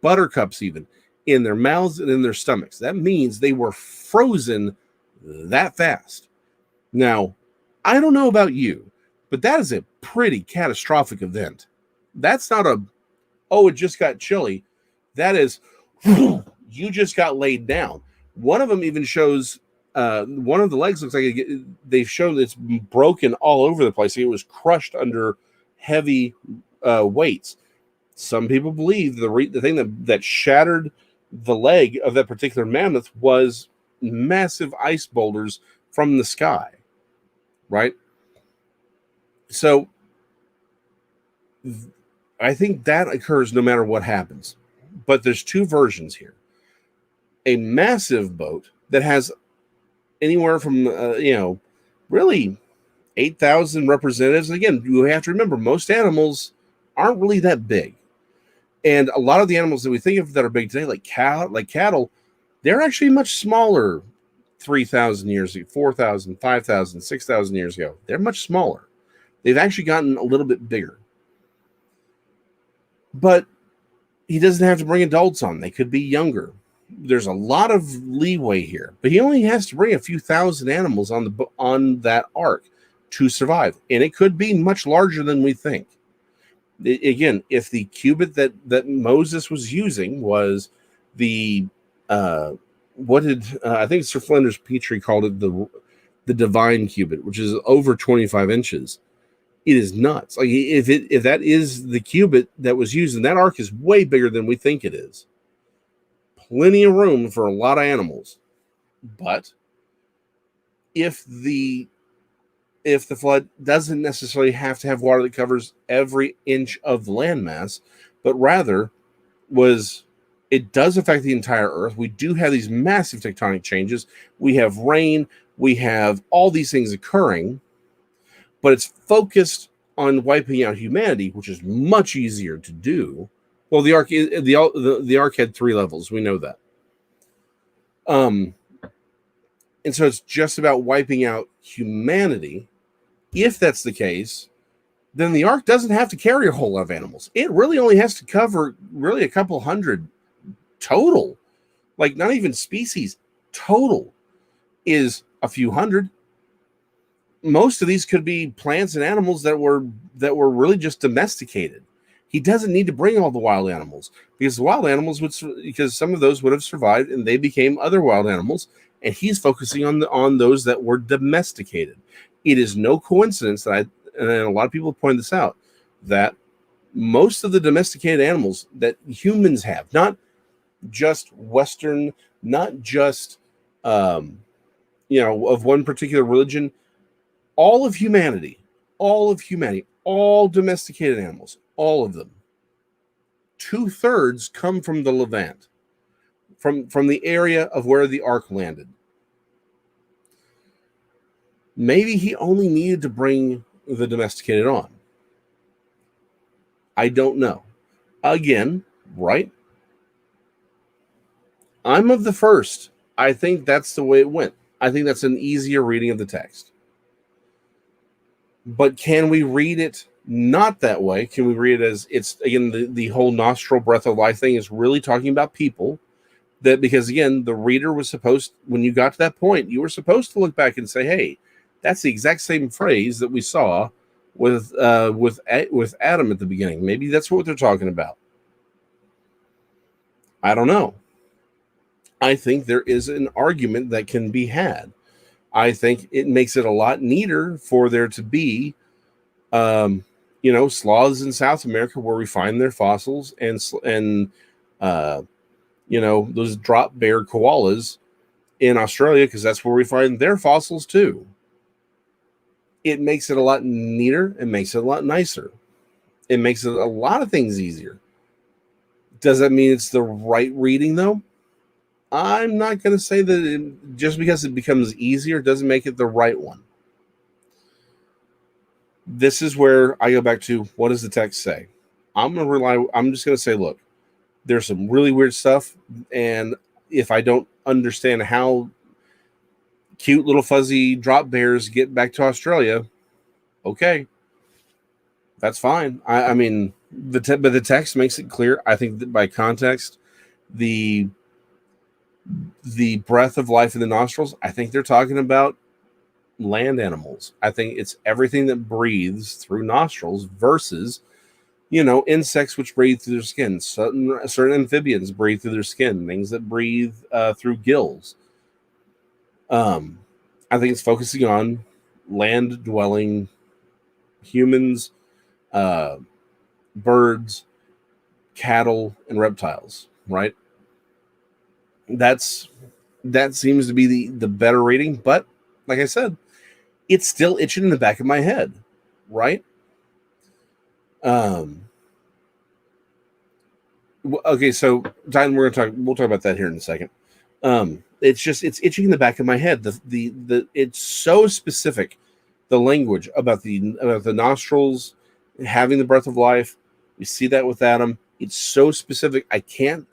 buttercups even, in their mouths and in their stomachs. That means they were frozen that fast. Now, I don't know about you, but that is a pretty catastrophic event. That's not it just got chilly. That is, you just got laid down. One of them even shows, one of the legs looks like they've shown it's broken all over the place. It was crushed under heavy weights. Some people believe the thing that shattered the leg of that particular mammoth was massive ice boulders from the sky, right? So I think that occurs no matter what happens. But there's two versions here. A massive boat that has anywhere from, really 8,000 representatives. And again, you have to remember, most animals aren't really that big. And a lot of the animals that we think of that are big today, like cattle, they're actually much smaller 3,000 years ago, 4,000, 5,000, 6,000 years ago. They're much smaller. They've actually gotten a little bit bigger. But he doesn't have to bring adults on. They could be younger. There's a lot of leeway here. But he only has to bring a few thousand animals on that ark to survive. And it could be much larger than we think. Again, if the cubit that Moses was using was the I think Sir Flinders Petrie called it the divine cubit, which is over 25 inches. It is nuts. Like, if that is the cubit that was used, and that ark is way bigger than we think it is. Plenty of room for a lot of animals. But if the flood doesn't necessarily have to have water that covers every inch of the landmass, but rather it does affect the entire earth. We do have these massive tectonic changes. We have rain. We have all these things occurring, but it's focused on wiping out humanity, which is much easier to do. Well, the ark had 3 levels. We know that. And so it's just about wiping out humanity. If that's the case, then the ark doesn't have to carry a whole lot of animals. It really only has to cover really a couple hundred total. Like, not even species. Total is a few hundred. Most of these could be plants and animals that were really just domesticated. He doesn't need to bring all the wild animals, because the wild animals because some of those would have survived and they became other wild animals, and he's focusing on those that were domesticated. It is no coincidence and a lot of people point this out, that most of the domesticated animals that humans have, not just Western, not just of one particular religion, all of humanity, all domesticated animals, all of them, 2/3 come from the Levant, from the area of where the ark landed. Maybe he only needed to bring the domesticated on. I don't know. Again, right? I'm of the first. I think that's the way it went. I think that's an easier reading of the text. But can we read it not that way? Can we read it as it's, again, the whole nostril breath of life thing is really talking about people? That, because again, the reader was supposed, when you got to that point, you were supposed to look back and say, hey, that's the exact same phrase that we saw with Adam at the beginning. Maybe that's what they're talking about. I don't know. I think there is an argument that can be had. I think it makes it a lot neater for there to be, sloths in South America where we find their fossils, and those drop bear koalas in Australia, because that's where we find their fossils too. It makes it a lot neater. It makes it a lot nicer. It makes it a lot of things easier. Does that mean it's the right reading, though? I'm not going to say that just because it becomes easier doesn't make it the right one. This is where I go back to, what does the text say? I'm just going to say, look, there's some really weird stuff, and if I don't understand how cute little fuzzy drop bears get back to Australia, okay, that's fine. I mean, but the text makes it clear. I think that by context, the breath of life in the nostrils, I think they're talking about land animals. I think it's everything that breathes through nostrils versus, insects which breathe through their skin. Certain amphibians breathe through their skin. Things that breathe through gills. I think it's focusing on land-dwelling humans, birds, cattle, and reptiles. Right? That seems to be the better rating, but like I said, it's still itching in the back of my head, right? Okay, so Diane, we'll talk about that here in a second. It's itching in the back of my head. It's so specific, the language about the nostrils having the breath of life. We see that with Adam. It's so specific. I can't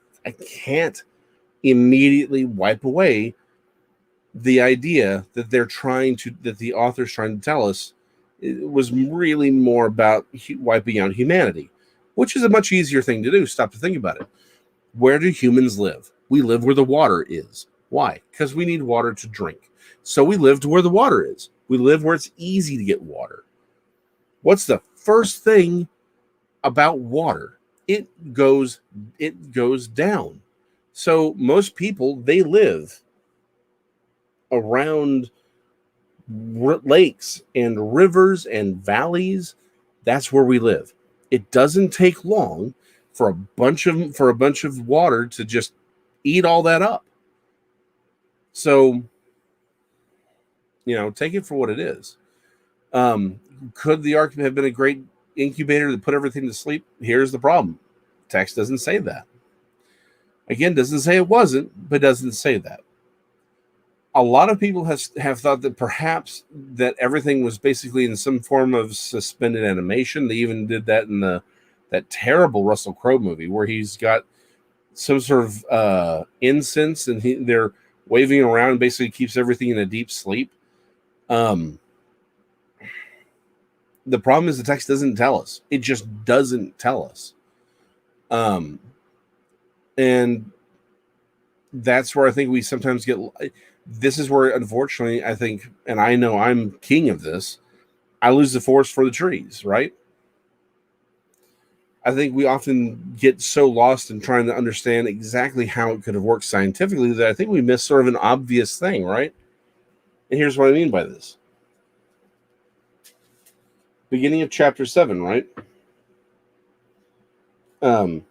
immediately wipe away the idea that the author's trying to tell us it was really more about wiping out humanity, which is a much easier thing to do. Stop to think about it. Where do humans live? We live where the water is. Why? Because we need water to drink. So we live to where the water is. We live where it's easy to get water. What's the first thing about water? It goes down. So most people, they live around lakes and rivers and valleys. That's where we live. It doesn't take long for a bunch of water to just eat all that up. So, take it for what it is. Could the ark have been a great incubator to put everything to sleep? Here's the problem. Text doesn't say that. Again, doesn't say it wasn't, but doesn't say that. A lot of people have thought that perhaps that everything was basically in some form of suspended animation. They even did that in that terrible Russell Crowe movie where he's got some sort of incense and they're waving around and basically keeps everything in a deep sleep. The problem is the text doesn't tell us. It just doesn't tell us. And that's where I think we sometimes get. This is where, unfortunately, I think, and I know I'm king of this, I lose the forest for the trees, right? I think we often get so lost in trying to understand exactly how it could have worked scientifically that I think we miss sort of an obvious thing, right? And here's what I mean by this. Beginning of chapter 7, right? Then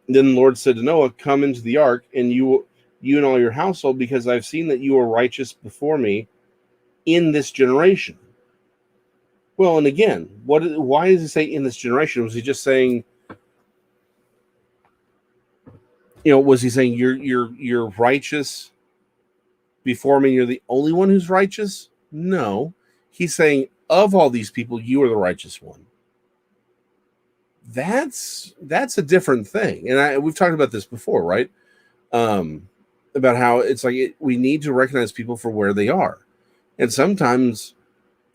the Lord said to Noah, "Come into the ark, and you and all your household, because I've seen that you are righteous before me in this generation." Well, and again, why does he say in this generation? Was he just saying, was he saying you're righteous before me? You're the only one who's righteous? No, he's saying of all these people, you are the righteous one. That's a different thing, and we've talked about this before, right? About how it's like we need to recognize people for where they are, and sometimes,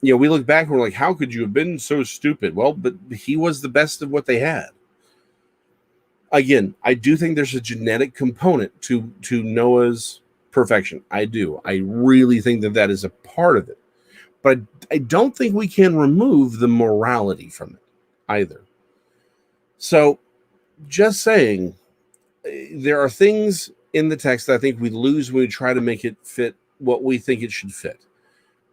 we look back and we're like, "How could you have been so stupid?" Well, but he was the best of what they had. Again, I do think there's a genetic component to Noah's perfection. I do. I really think that is a part of it, but I don't think we can remove the morality from it either. So, just saying, there are things in the text that I think we lose when we try to make it fit what we think it should fit.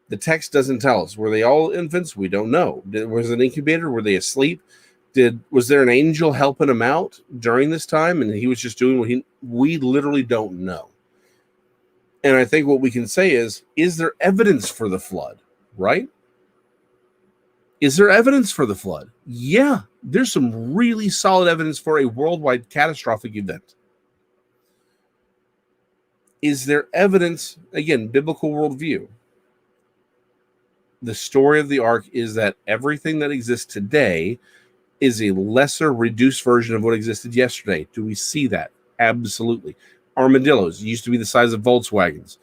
The text doesn't tell us. Were they all infants? We don't know. Was it an incubator? Were they asleep? Was there an angel helping him out during this time? And he was just doing we literally don't know. And I think what we can say is there evidence for the flood, right? Is there evidence for the flood? Yeah, there's some really solid evidence for a worldwide catastrophic event. Is there evidence, again, biblical worldview? The story of the ark is that everything that exists today is a lesser, reduced version of what existed yesterday. Do we see that? Absolutely. Armadillos used to be the size of Volkswagens.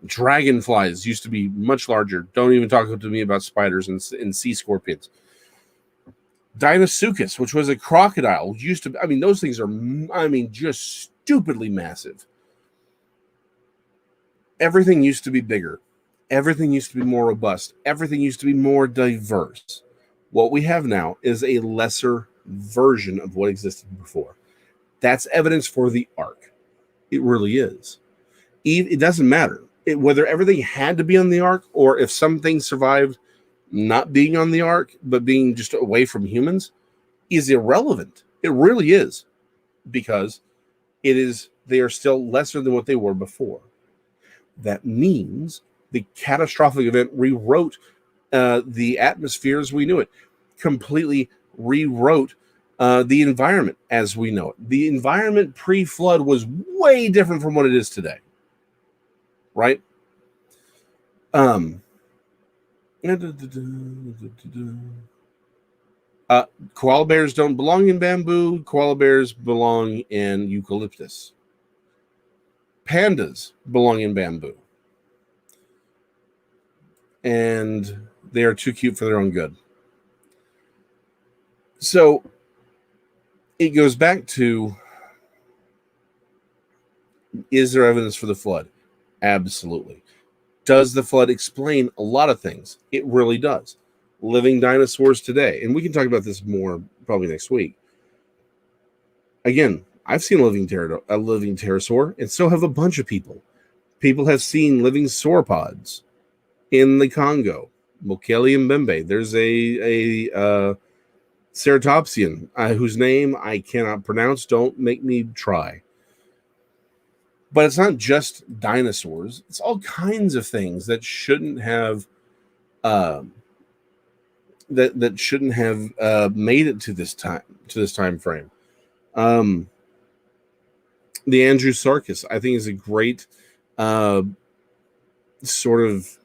Dragonflies used to be much larger. Don't even talk to me about spiders and sea scorpions. Deinosuchus, which was a crocodile, used to, those things are, just stupidly massive. Everything used to be bigger. Everything used to be more robust. Everything used to be more diverse. What we have now is a lesser version of what existed before. That's evidence for the ark. It really is. It doesn't matter whether everything had to be on the ark or if some things survived not being on the ark, but being just away from humans is irrelevant. It really is, because they are still lesser than what they were before. That means the catastrophic event rewrote the atmosphere as we knew it, completely rewrote the environment as we know it. The environment pre-flood was way different from what it is today, right? Koala bears don't belong in bamboo. Koala bears belong in eucalyptus. Pandas belong in bamboo. And they are too cute for their own good. So it goes back to, is there evidence for the flood? Absolutely. Does the flood explain a lot of things? It really does. Living dinosaurs today, and we can talk about this more probably next week. Again, I've seen a living pterosaur, and so have a bunch of people. People have seen living sauropods in the Congo, Mokele and Mbembe. There's a ceratopsian whose name I cannot pronounce. Don't make me try. But it's not just dinosaurs. It's all kinds of things that shouldn't have that shouldn't have made it to this time frame. The Andrewsarchus, I think, is a great sort of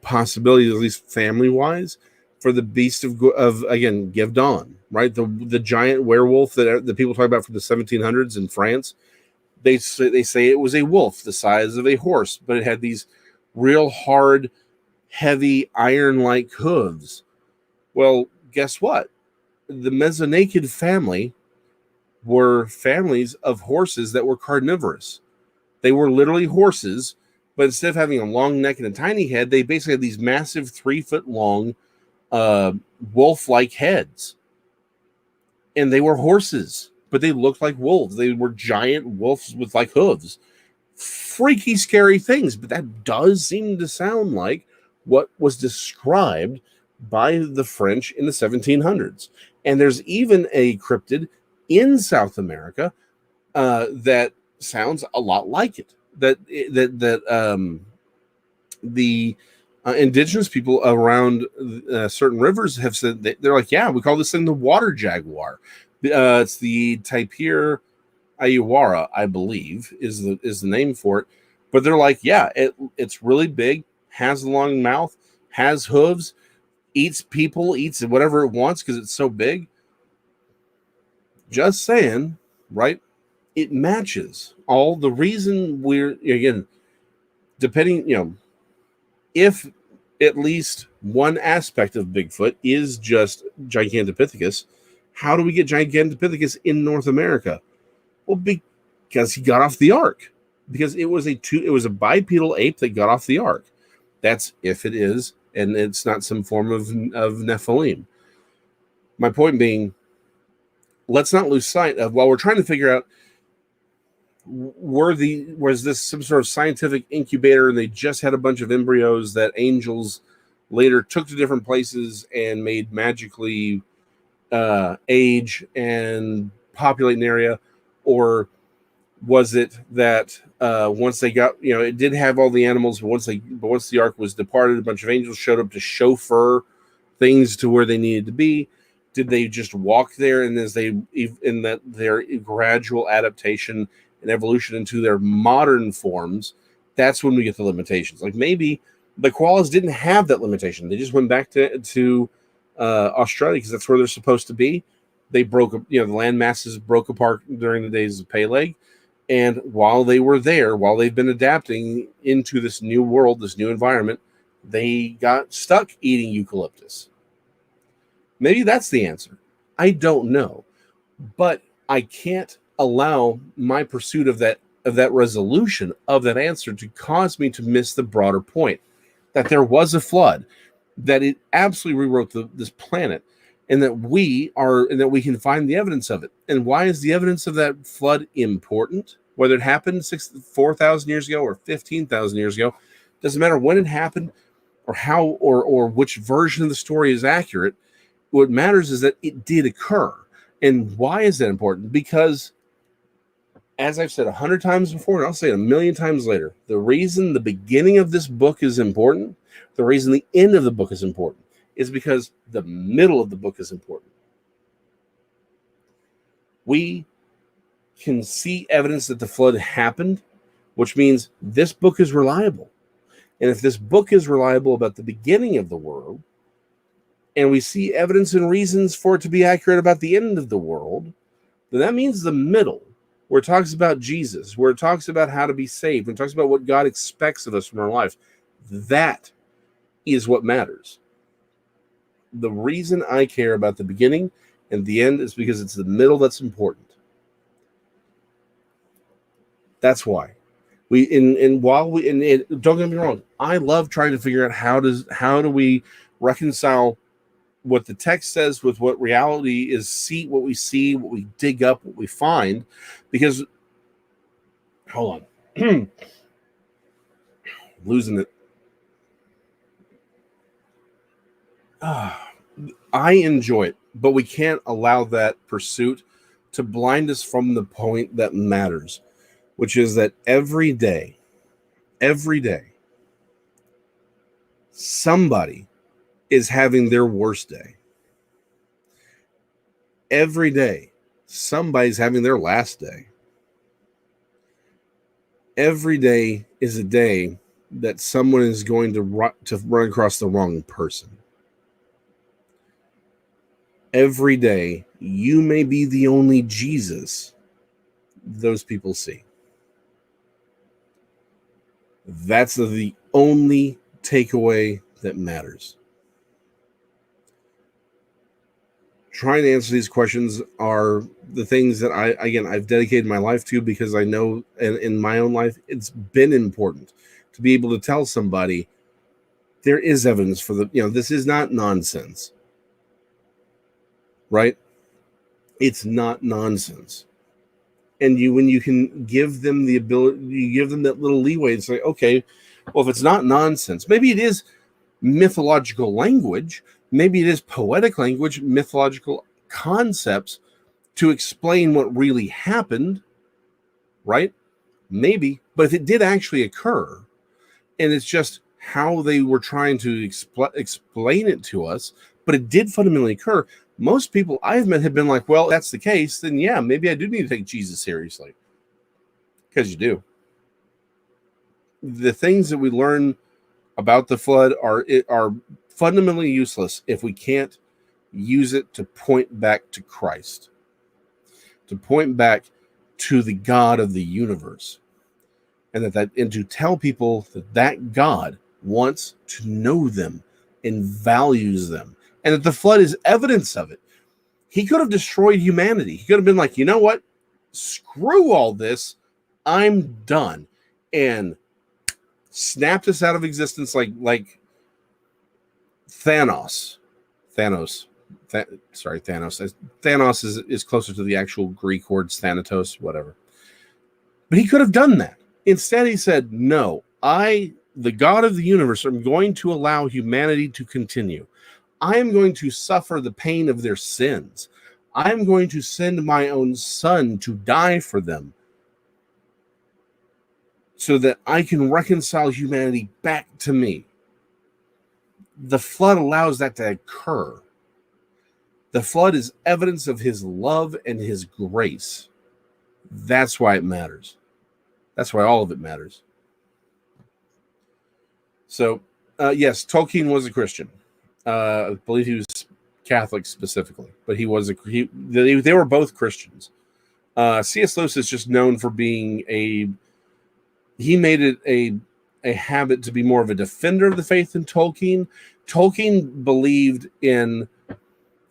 possibility, at least family-wise, for the beast of again, Gevdon, right? The giant werewolf that the people talk about from the 1700s in France. They say it was a wolf the size of a horse, but it had these real hard, heavy, iron-like hooves. Well, guess what? The Mesonakid family were families of horses that were carnivorous. They were literally horses, but instead of having a long neck and a tiny head, they basically had these massive 3-foot-long wolf-like heads. And they were horses, but they looked like wolves. They were giant wolves with like hooves. Freaky, scary things, but that does seem to sound like what was described by the French in the 1700s. And there's even a cryptid in South America that sounds a lot like it. That the indigenous people around certain rivers have said they're like, yeah, we call this thing the water jaguar. It's the Tapir ayuara, I believe, is the name for it. But they're like, yeah, it's really big, has a long mouth, has hooves, eats people, eats whatever it wants because it's so big. Just saying, right? It matches all the reason we're, again, depending, if at least one aspect of Bigfoot is just Gigantopithecus, how do we get Gigantopithecus in North America? Well, because he got off the ark. Because it was a bipedal ape that got off the ark. That's if it is, and it's not some form of Nephilim. My point being, let's not lose sight of, while we're trying to figure out, was this some sort of scientific incubator and they just had a bunch of embryos that angels later took to different places and made magically age and populate an area, or Was it that once they got, it did have all the animals, but once the ark was departed, a bunch of angels showed up to chauffeur things to where they needed to be? Did they just walk there, and in that their gradual adaptation and evolution into their modern forms, that's when we get the limitations. Like maybe the koalas didn't have that limitation. They just went back to Australia because that's where they're supposed to be. They broke, the land masses broke apart during the days of Peleg. And while they were there, while they've been adapting into this new world, this new environment, they got stuck eating eucalyptus. Maybe that's the answer. I don't know. But I can't allow my pursuit of that resolution of that answer to cause me to miss the broader point that there was a flood, that it absolutely rewrote this planet, and that we can find the evidence of it. And why is the evidence of that flood important? Whether it happened 4,000 years ago or 15,000 years ago, doesn't matter when it happened or how or which version of the story is accurate. What matters is that it did occur. And why is that important? Because, as I've said 100 times before, and I'll say it 1,000,000 times later, the reason the beginning of this book is important, the reason the end of the book is important, is because the middle of the book is important. We can see evidence that the flood happened, which means this book is reliable. And if this book is reliable about the beginning of the world, and we see evidence and reasons for it to be accurate about the end of the world, then that means the middle, where it talks about Jesus, where it talks about how to be saved, and talks about what God expects of us from our life, that is what matters. The reason I care about the beginning and the end is because it's the middle that's important. That's why. Don't get me wrong, I love trying to figure out how do we reconcile what the text says with what reality is, what we see, what we dig up, what we find. Because, hold on, losing it. I enjoy it, but we can't allow that pursuit to blind us from the point that matters, which is that every day, somebody is having their worst day. Every day, somebody's having their last day. Every day is a day that someone is going to run across the wrong person. Every day, you may be the only Jesus those people see. That's the only takeaway that matters. Trying to answer these questions are the things that I've dedicated my life to, because I know in my own life, it's been important to be able to tell somebody there is evidence for this is not nonsense, right? It's not nonsense. And when you can give them the ability, you give them that little leeway and say, okay, well, if it's not nonsense, maybe it is mythological language, maybe it is poetic language, mythological concepts to explain what really happened, right? Maybe, but if it did actually occur, and it's just how they were trying to explain it to us, but it did fundamentally occur, most people I've met have been like, well, if that's the case, then yeah, maybe I do need to take Jesus seriously. Because you do. The things that we learn about the flood are fundamentally useless if we can't use it to point back to Christ, to point back to the God of the universe, and to tell people that God wants to know them and values them, and that the flood is evidence of it. He could have destroyed humanity. He could have been like, you know what? Screw all this. I'm done. And snapped us out of existence like Thanos. Thanos is closer to the actual Greek words Thanatos, whatever. But he could have done that. Instead, he said, no, the God of the universe, am going to allow humanity to continue. I am going to suffer the pain of their sins. I am going to send my own son to die for them. so that I can reconcile humanity back to me. The flood allows that to occur. The flood is evidence of his love and his grace. That's why it matters. That's why all of it matters. So, yes, Tolkien was a Christian. I believe he was Catholic specifically, but they were both Christians. C.S. Lewis is just known for being he made it a habit to be more of a defender of the faith than Tolkien. Tolkien believed in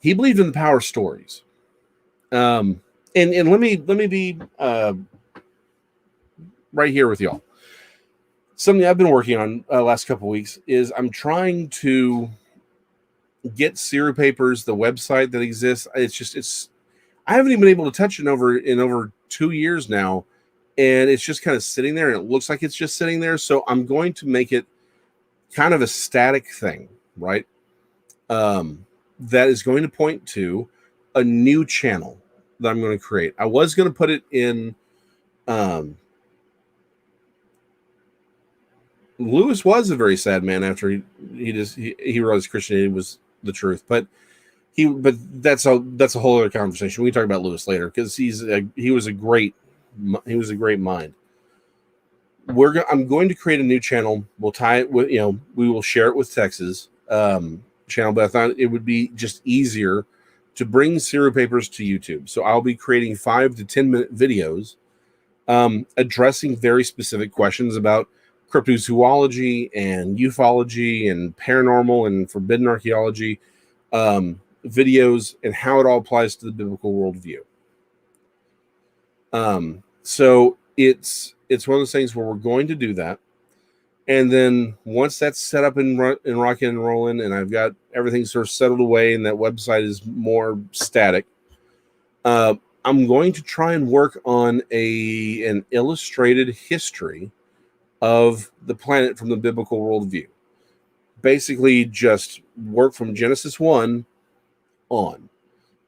the power of stories. And let me be right here with y'all. Something I've been working on last couple of weeks is I'm trying to get Serial Papers, the website that exists. I haven't even been able to touch it in over 2 years now, and it's just kind of sitting there, and it looks like it's just sitting there. So I'm going to make it kind of a static thing, right? That is going to point to a new channel that I'm going to create. I was going to put it in. Lewis was a very sad man after he realized Christianity was the truth, but that's a whole other conversation. We can talk about Lewis later because he was a great mind. I'm going to create a new channel. We'll tie it with, we will share it with Texas channel, but I thought it would be just easier to bring Serial Papers to YouTube. So I'll be creating 5 to 10 minute videos addressing very specific questions about cryptozoology and ufology and paranormal and forbidden archaeology videos and how it all applies to the biblical worldview. So it's one of those things where we're going to do that. And then once that's set up and rocking and rolling, and I've got everything sort of settled away and that website is more static, I'm going to try and work on an illustrated history of the planet from the biblical worldview. Basically, just work from Genesis 1 on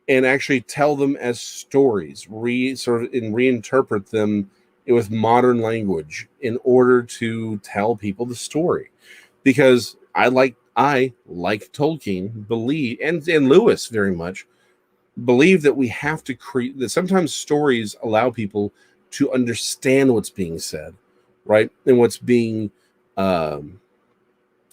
and actually tell them as stories, reinterpret them with modern language in order to tell people the story. Because I like Tolkien, believe, and Lewis very much, believe that we have to create, that sometimes stories allow people to understand what's being said, right? And what's being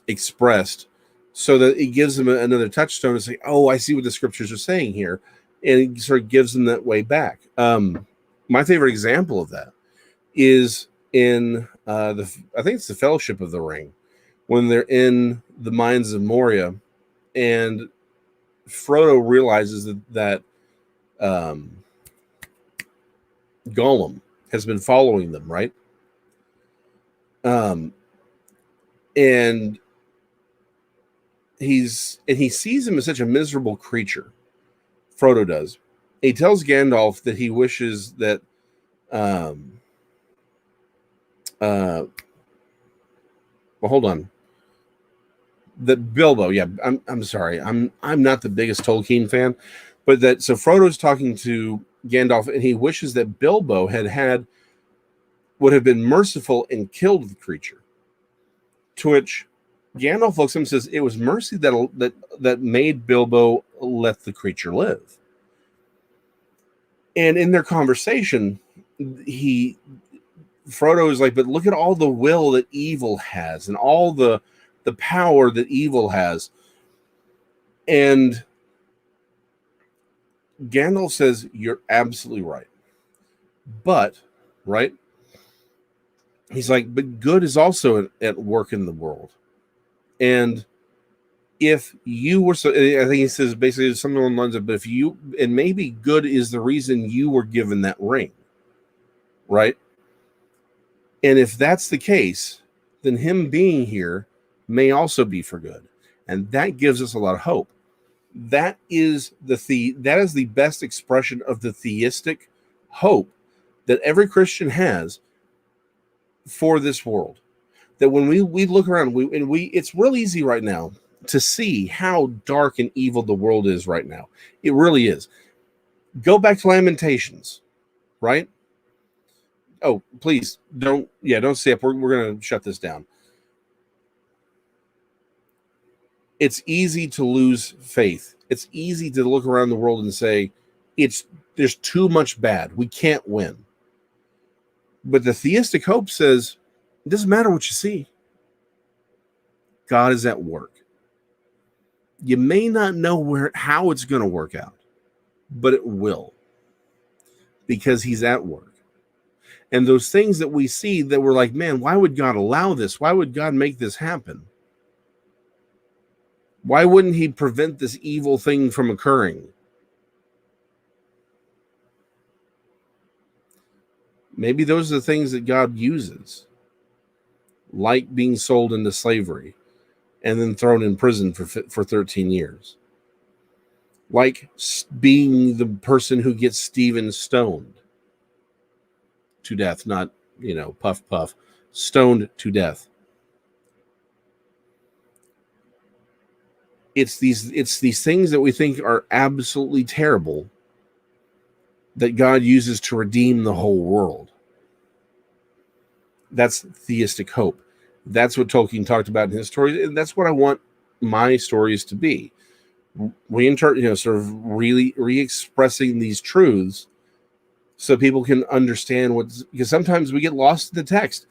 expressed, so that it gives them another touchstone to say, oh, I see what the scriptures are saying here. And it sort of gives them that way back. My favorite example of that is in I think it's the Fellowship of the Ring, when they're in the mines of Moria, and Frodo realizes that Gollum has been following them, right? And he sees him as such a miserable creature. Frodo does. He tells Gandalf that he wishes that well, hold on. That Bilbo, yeah, I'm sorry. I'm not the biggest Tolkien fan, but so Frodo's talking to Gandalf, and he wishes that Bilbo would have been merciful and killed the creature. To which Gandalf looks at him and says, it was mercy that made Bilbo let the creature live. And in their conversation, Frodo is like, but look at all the will that evil has and all the power that evil has. And Gandalf says, you're absolutely right. But, right? He's like, but good is also at work in the world. And if you were, so I think he says basically something along the lines of, but if you, and maybe good is the reason you were given that ring, right? And if that's the case, then him being here may also be for good. And that gives us a lot of hope. That is the best expression of the theistic hope that every Christian has for this world. That when we look around, it's real easy right now to see how dark and evil the world is right now. It really is. Go back to Lamentations, right? oh, please don't stay up. We're going to shut this down. It's easy to lose faith. It's easy to look around the world and say, there's too much bad. We can't win. But the theistic hope says, it doesn't matter what you see. God is at work. You may not know how it's going to work out, but it will, because he's at work. And those things that we see that we're like, man, why would God allow this? Why would God make this happen? Why wouldn't he prevent this evil thing from occurring? Maybe those are the things that God uses, like being sold into slavery and then thrown in prison for 13 years. Like being the person who gets Stephen stoned to death, not, puff, puff, stoned to death. It's these things that we think are absolutely terrible that God uses to redeem the whole world. That's theistic hope. That's what Tolkien talked about in his stories, and that's what I want my stories to be. Sort of really re-expressing these truths so people can understand because sometimes we get lost in the text.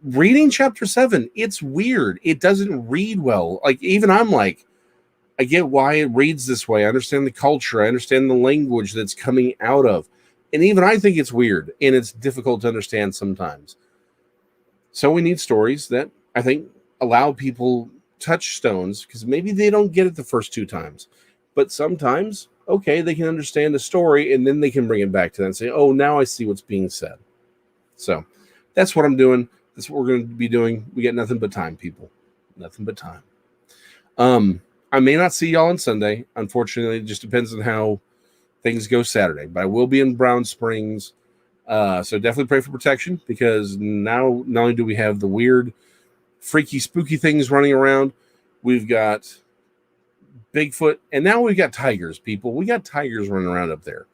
Reading chapter 7, it's weird. It doesn't read well. Like, even I'm like, I get why it reads this way. I understand the culture. I understand the language that's coming out of. And even I think it's weird and it's difficult to understand sometimes. So we need stories that I think allow people touchstones, because maybe they don't get it the first 2 times. But sometimes, okay, they can understand the story and then they can bring it back to them and say, oh, now I see what's being said. So that's what I'm doing. That's what we're going to be doing. We got nothing but time, people. Nothing but time. I may not see y'all on Sunday. Unfortunately, it just depends on how things go Saturday. But I will be in Brown Springs. So definitely pray for protection, because now not only do we have the weird, freaky, spooky things running around, we've got Bigfoot, and now we've got tigers, people. We got tigers running around up there.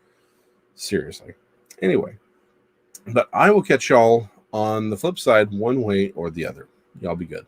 Seriously. Anyway, but I will catch y'all on the flip side one way or the other. Y'all be good.